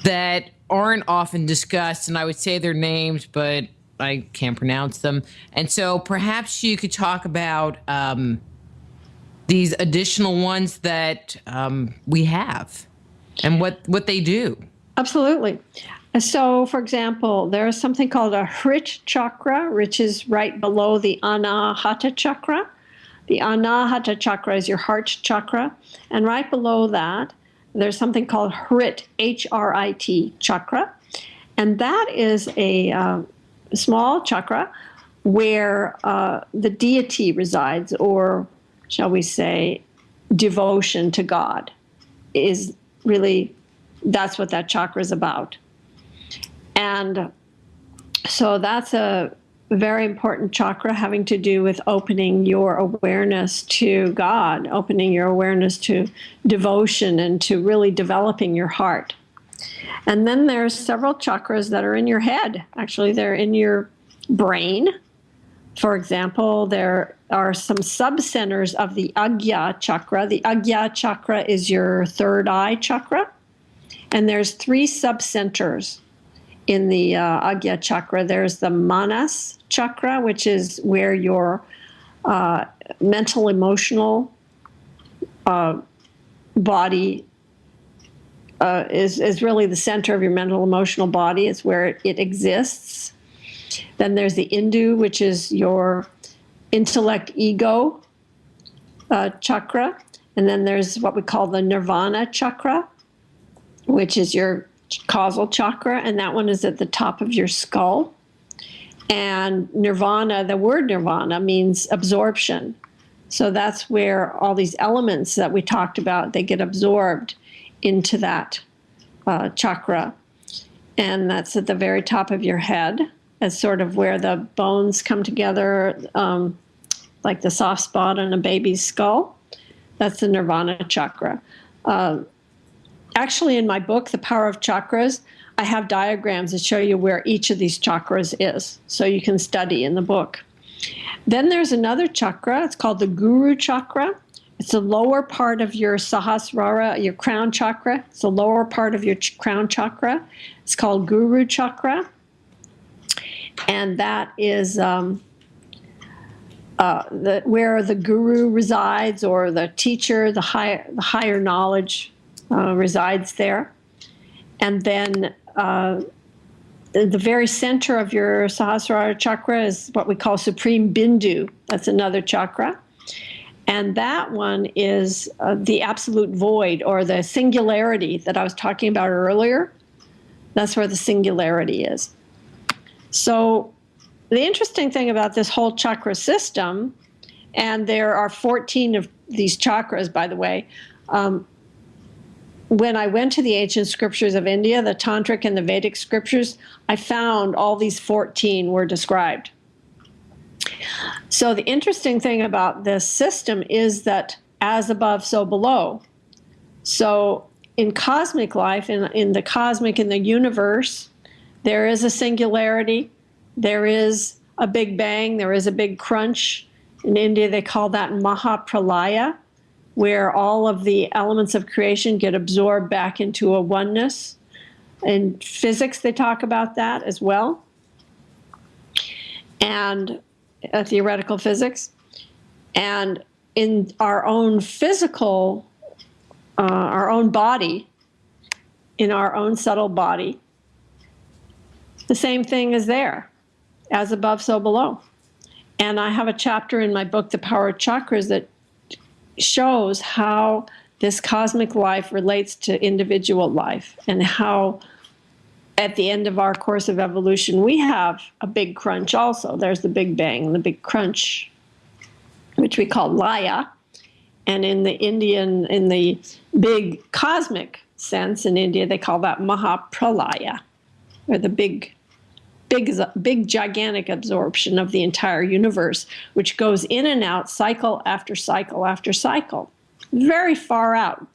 that aren't often discussed, and I would say their names, but I can't pronounce them. And so perhaps you could talk about these additional ones that we have and what they do. Absolutely. So, for example, there's something called a Hrit chakra, which is right below the Anahata chakra. The Anahata chakra is your heart chakra. And right below that, there's something called Hrit, H-R-I-T chakra. And that is a small chakra where the deity resides, or shall we say, devotion to God is really, that's what that chakra is about. And so that's a very important chakra, having to do with opening your awareness to God, opening your awareness to devotion, and to really developing your heart. And then there's several chakras that are in your head. Actually, they're in your brain. For example, there are some subcenters of the Agya chakra. The Agya chakra is your third eye chakra. And there's 3 subcenters in the Agya chakra. There's the Manas chakra, which is where your mental, emotional body is really the center of your mental, emotional body. It's where it exists. Then there's the Indu, which is your intellect, ego chakra. And then there's what we call the Nirvana chakra, which is your causal chakra, and that one is at the top of your skull. And nirvana, the word nirvana means absorption. So that's where all these elements that we talked about, they get absorbed into that chakra. And that's at the very top of your head, as sort of where the bones come together, like the soft spot on a baby's skull. That's the nirvana chakra. Actually, in my book, The Power of Chakras, I have diagrams that show you where each of these chakras is, so you can study in the book. Then there's another chakra. It's called the Guru chakra. It's the lower part of your Sahasrara, your crown chakra. It's the lower part of your crown chakra. It's called Guru chakra. And that is where the guru resides, or the teacher, the higher knowledge resides there. And then the very center of your Sahasrara chakra is what we call Supreme Bindu. That's another chakra. And that one is the absolute void, or the singularity that I was talking about earlier. That's where the singularity is. So the interesting thing about this whole chakra system, and there are 14 of these chakras, by the way, when I went to the ancient scriptures of India, the Tantric and the Vedic scriptures, I found all these 14 were described. So the interesting thing about this system is that as above, so below. So in cosmic life, in the cosmic, in the universe, there is a singularity, there is a big bang, there is a big crunch. In India, they call that Mahapralaya, where all of the elements of creation get absorbed back into a oneness. In physics, they talk about that as well, and theoretical physics. And in our own physical, our own body, in our own subtle body, the same thing is there. As above, so below. And I have a chapter in my book, The Power of Chakras, that shows how this cosmic life relates to individual life, and how at the end of our course of evolution, we have a big crunch also. There's the big bang, the big crunch, which we call Laya. And in the big cosmic sense in India, they call that Mahapralaya, or the big gigantic absorption of the entire universe, which goes in and out, cycle after cycle after cycle. Very far out.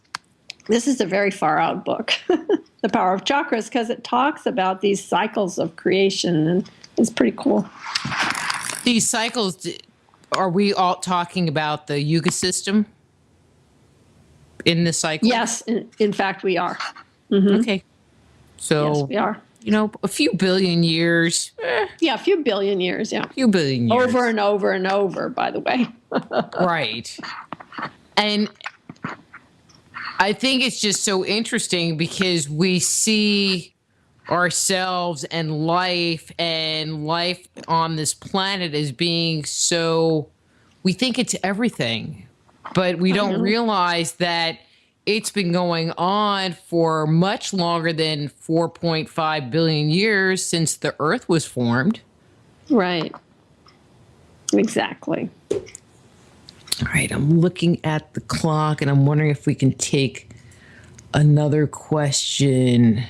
This is a very far out book, The Power of Chakras, because it talks about these cycles of creation, and it's pretty cool. These cycles, are we all talking about the Yuga system in the cycle? Yes, in fact, we are. Mm-hmm. Okay. So yes, we are. A few billion years. Yeah, a few billion years, yeah. A few billion years. Over and over and over, by the way. Right. And I think it's just so interesting because we see ourselves and life on this planet as being so, we think it's everything, but we don't realize that it's been going on for much longer than 4.5 billion years since the Earth was formed. Right. Exactly. All right, I'm looking at the clock and I'm wondering if we can take another question.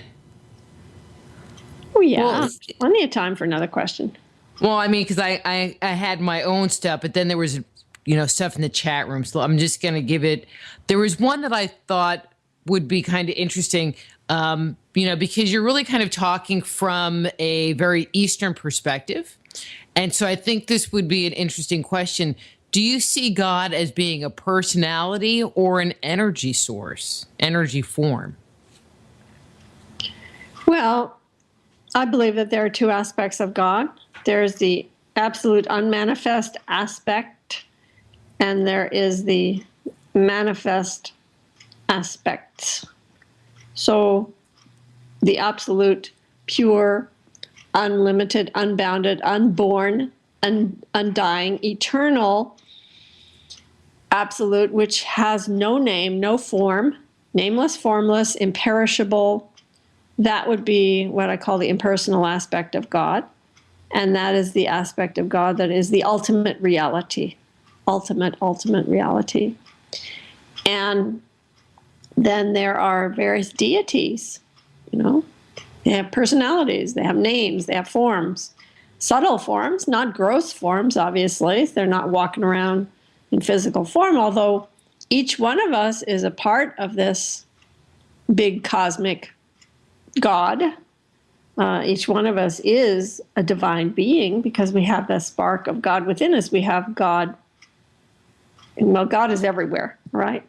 Oh, yeah. Well, plenty of time for another question. Well, I mean, because I had my own stuff, but then there was, stuff in the chat room. So I'm just going to give it. There was one that I thought would be kind of interesting, because you're really kind of talking from a very Eastern perspective. And so I think this would be an interesting question. Do you see God as being a personality or an energy source, energy form? Well, I believe that there are two aspects of God. There's the absolute unmanifest aspect, and there is the manifest aspects. So the absolute, pure, unlimited, unbounded, unborn, undying, eternal, absolute, which has no name, no form, nameless, formless, imperishable. That would be what I call the impersonal aspect of God. And that is the aspect of God that is the ultimate reality, ultimate reality. And then there are various deities, They have personalities, they have names, they have forms. Subtle forms, not gross forms, obviously. They're not walking around in physical form, although each one of us is a part of this big cosmic God. Each one of us is a divine being because we have the spark of God within us. We have God. Well, God is everywhere, right?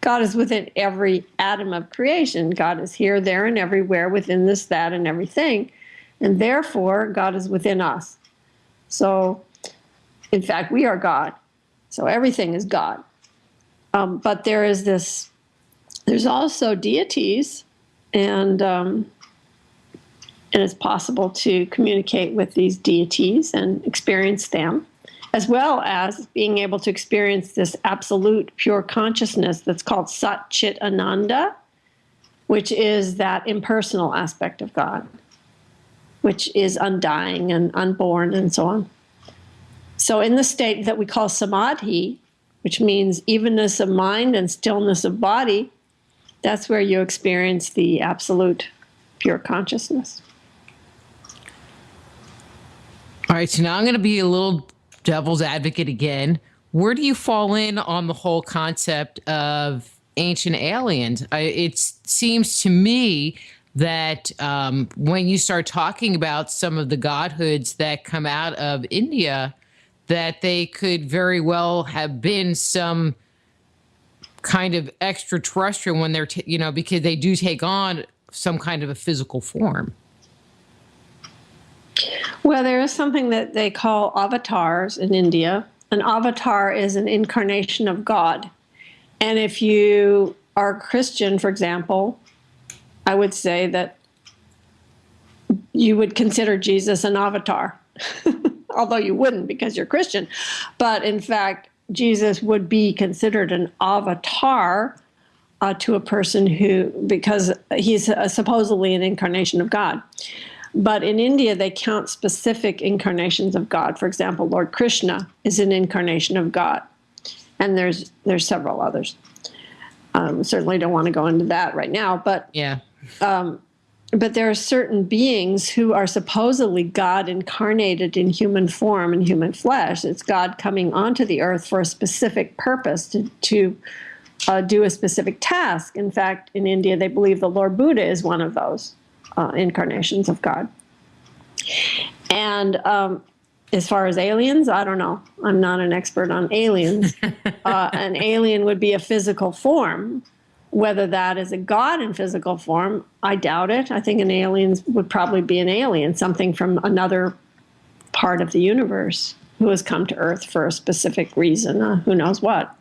God is within every atom of creation. God is here, there, and everywhere within this, that, and everything. And therefore, God is within us. So, in fact, we are God. So everything is God. But there's also deities, and it's possible to communicate with these deities and experience them, as well as being able to experience this absolute pure consciousness that's called Sat Chit Ananda, which is that impersonal aspect of God, which is undying and unborn and so on. So in the state that we call samadhi, which means evenness of mind and stillness of body, that's where you experience the absolute pure consciousness. All right, so now I'm going to be a little devil's advocate again. Where do you fall in on the whole concept of ancient aliens? It seems to me that when you start talking about some of the godhoods that come out of India, that they could very well have been some kind of extraterrestrial when they're, because they do take on some kind of a physical form. Well, there is something that they call avatars in India. An avatar is an incarnation of God. And if you are Christian, for example, I would say that you would consider Jesus an avatar, although you wouldn't because you're Christian. But in fact, Jesus would be considered an avatar to a person because he's supposedly an incarnation of God. But in India, they count specific incarnations of God. For example, Lord Krishna is an incarnation of God. And there's several others. Certainly don't want to go into that right now. But yeah. But there are certain beings who are supposedly God incarnated in human form and human flesh. It's God coming onto the earth for a specific purpose to do a specific task. In fact, in India, they believe the Lord Buddha is one of those incarnations of God. And as far as aliens, I don't know. I'm not an expert on aliens. An alien would be a physical form. Whether that is a God in physical form, I doubt it. I think an alien would probably be an alien, something from another part of the universe who has come to Earth for a specific reason, who knows what.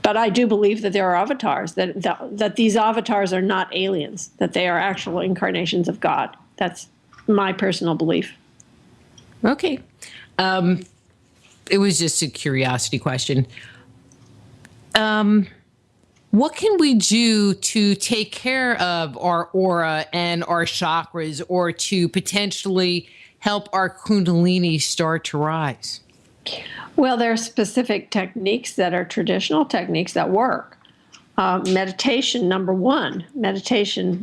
But I do believe that there are avatars, that these avatars are not aliens, that they are actual incarnations of God. That's my personal belief. Okay. It was just a curiosity question. What can we do to take care of our aura and our chakras, or to potentially help our kundalini start to rise? Well, there are specific techniques that are traditional techniques that work. Meditation, number one. Meditation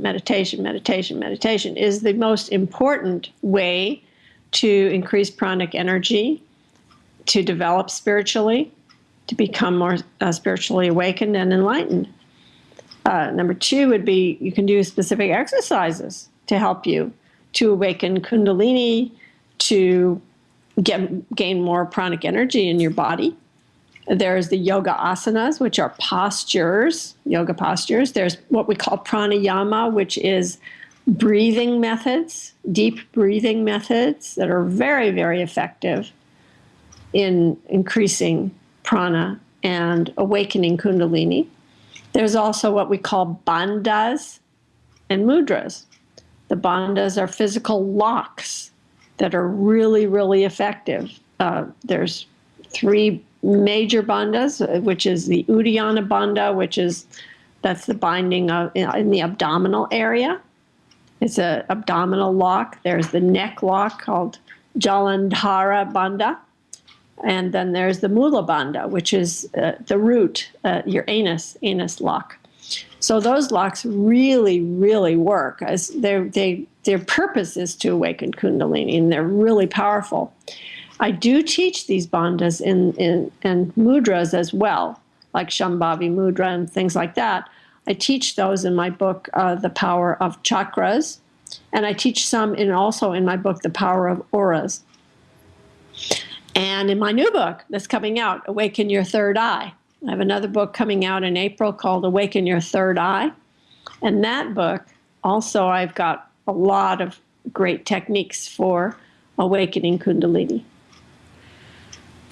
is the most important way to increase pranic energy, to develop spiritually, to become more spiritually awakened and enlightened. Number two would be you can do specific exercises to help you to awaken kundalini, to gain more pranic energy in your body. There's the yoga asanas, which are postures, yoga postures. There's what we call pranayama, which is breathing methods, deep breathing methods that are very, very effective in increasing prana and awakening kundalini. There's also what we call bandhas and mudras. The bandhas are physical locks that are really, really effective. There's three major bandhas, which is the Uddiyana bandha, that's the binding in the abdominal area. It's an abdominal lock. There's the neck lock called Jalandhara bandha. And then there's the Mula bandha, which is the root, your anus lock. So those locks really, really work. As their purpose is to awaken kundalini, and they're really powerful. I do teach these bandhas and mudras as well, like Shambhavi mudra and things like that. I teach those in my book, The Power of Chakras, and I teach some also in my book, The Power of Auras. And in my new book that's coming out, Awaken Your Third Eye. I have another book coming out in April called Awaken Your Third Eye. And that book, also I've got a lot of great techniques for awakening kundalini.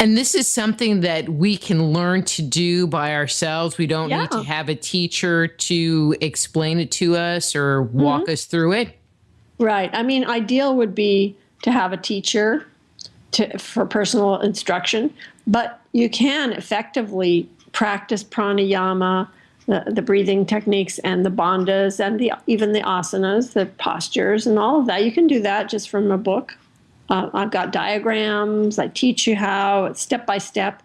And this is something that we can learn to do by ourselves. We don't need to have a teacher to explain it to us or walk us through it. Right. I mean, ideal would be to have a teacher for personal instruction, but you can effectively practice pranayama, the breathing techniques, and the bandhas, and even the asanas, the postures, and all of that. You can do that just from a book. I've got diagrams. I teach you how. It's step by step.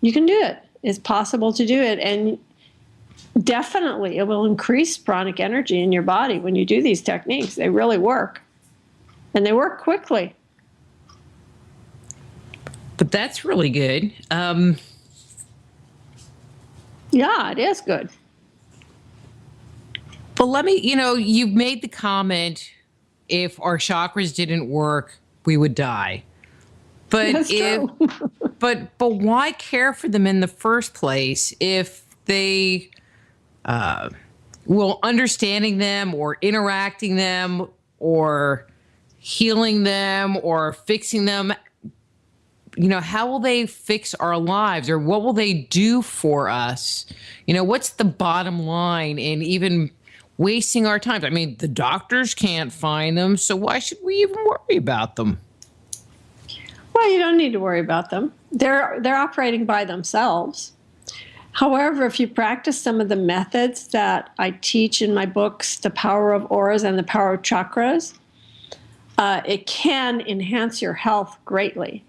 You can do it. It's possible to do it, and definitely it will increase pranic energy in your body when you do these techniques. They really work, and they work quickly. But that's really good. Yeah, it is good. But let me, you've made the comment, if our chakras didn't work, we would die. But That's true. but why care for them in the first place if they, understanding them or interacting them or healing them or fixing them, how will they fix our lives, or what will they do for us? What's the bottom line in even wasting our time? I mean, the doctors can't find them, so why should we even worry about them? Well, you don't need to worry about them. They're operating by themselves. However, if you practice some of the methods that I teach in my books, The Power of Auras and The Power of Chakras, it can enhance your health greatly.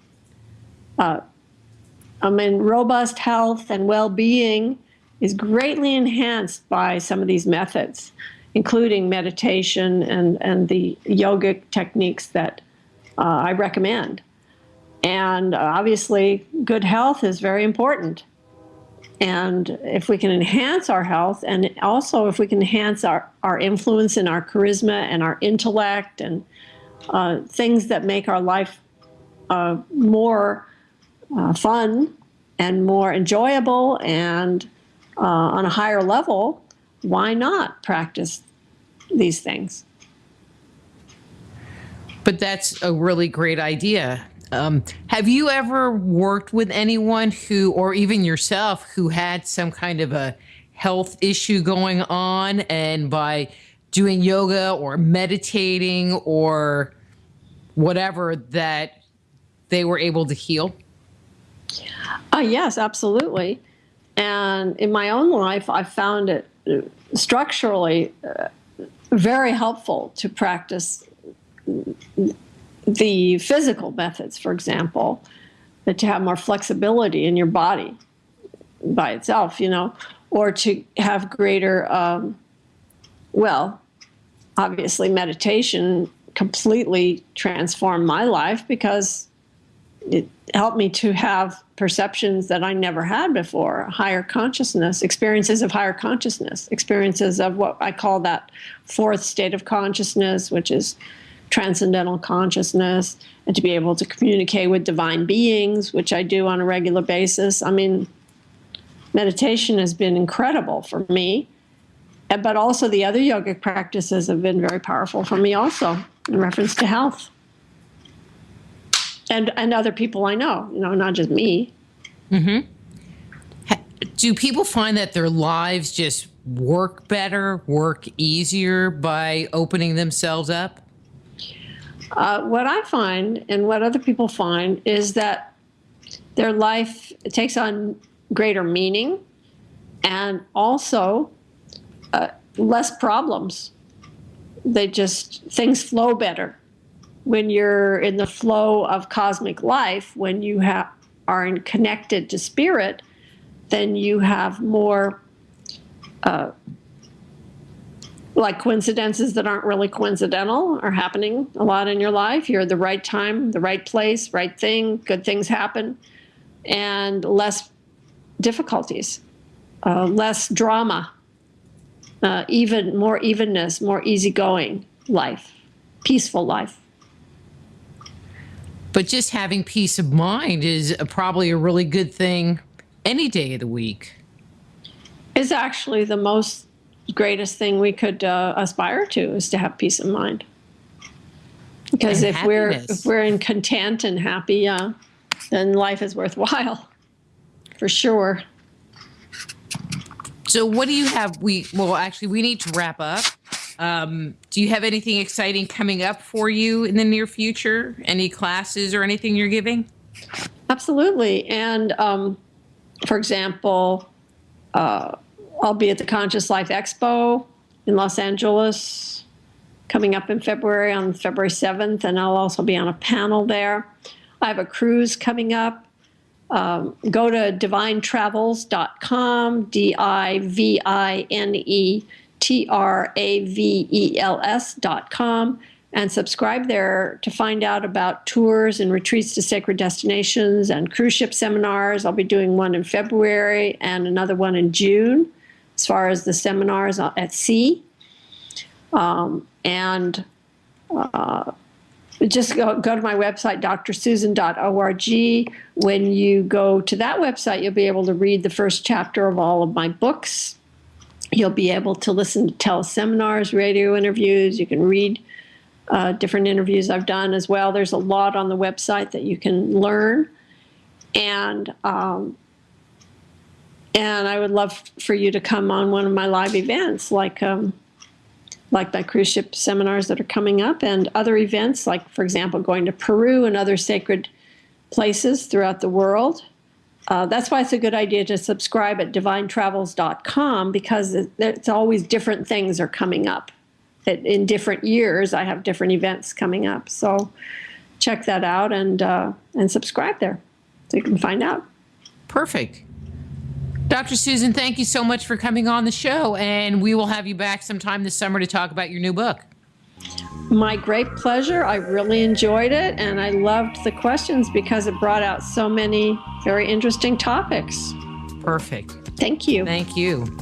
Robust health and well-being is greatly enhanced by some of these methods, including meditation and the yogic techniques that I recommend. And obviously, good health is very important. And if we can enhance our health, and also if we can enhance our influence and our charisma and our intellect and things that make our life more fun and more enjoyable and on a higher level, why not practice these things? But that's a really great idea. Have you ever worked with anyone who, or even yourself, who had some kind of a health issue going on, and by doing yoga or meditating or whatever, that they were able to heal? Yes, absolutely. And in my own life, I found it structurally very helpful to practice the physical methods, for example, to have more flexibility in your body by itself, or to have greater, obviously meditation completely transformed my life because it helped me to have perceptions that I never had before, higher consciousness, experiences of higher consciousness, experiences of what I call that fourth state of consciousness, which is transcendental consciousness, and to be able to communicate with divine beings, which I do on a regular basis. I mean, meditation has been incredible for me, but also the other yogic practices have been very powerful for me also in reference to health. And other people I know, not just me. Mm-hmm. Do people find that their lives just work better, work easier by opening themselves up? What I find and what other people find is that their life takes on greater meaning and also less problems. Things flow better. When you're in the flow of cosmic life, when you are connected to spirit, then you have more like coincidences that aren't really coincidental are happening a lot in your life. You're at the right time, the right place, right thing, good things happen, and less difficulties, less drama, even more evenness, more easygoing life, peaceful life. But just having peace of mind is probably a really good thing any day of the week. It's actually the most greatest thing we could aspire to, is to have peace of mind. Because if we're in content and happy, then life is worthwhile, for sure. So what do you have? We need to wrap up. Do you have anything exciting coming up for you in the near future? Any classes or anything you're giving? Absolutely. And for example, I'll be at the Conscious Life Expo in Los Angeles coming up in February, on February 7th, and I'll also be on a panel there. I have a cruise coming up. Go to divinetravels.com, divinetravels.com, and subscribe there to find out about tours and retreats to sacred destinations and cruise ship seminars. I'll be doing one in February and another one in June, as far as the seminars at sea. Just go to my website, drsusan.org. When you go to that website, you'll be able to read the first chapter of all of my books. You'll be able to listen to teleseminars, radio interviews. You can read different interviews I've done as well. There's a lot on the website that you can learn. And I would love for you to come on one of my live events, like my cruise ship seminars that are coming up, and other events, like, for example, going to Peru and other sacred places throughout the world. That's why it's a good idea to subscribe at divinetravels.com, because it's always different things are coming up. In different years, I have different events coming up. So check that out and subscribe there so you can find out. Perfect. Dr. Susan, thank you so much for coming on the show, and we will have you back sometime this summer to talk about your new book. My great pleasure. I really enjoyed it, and I loved the questions because it brought out so many very interesting topics. Perfect. Thank you. Thank you.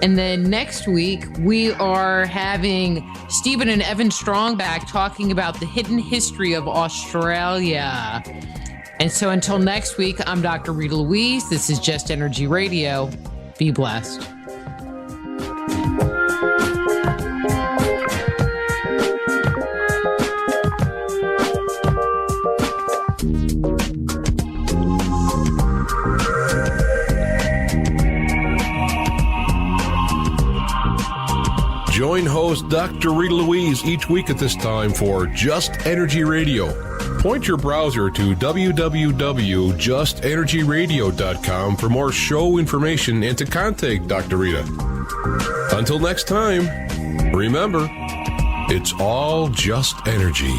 And then next week, we are having Stephen and Evan Strong back talking about the hidden history of Australia. And so until next week, I'm Dr. Rita Louise. This is Just Energy Radio. Be blessed. Join host Dr. Rita Louise each week at this time for Just Energy Radio. Point your browser to www.justenergyradio.com for more show information and to contact Dr. Rita. Until next time, remember, it's all just energy.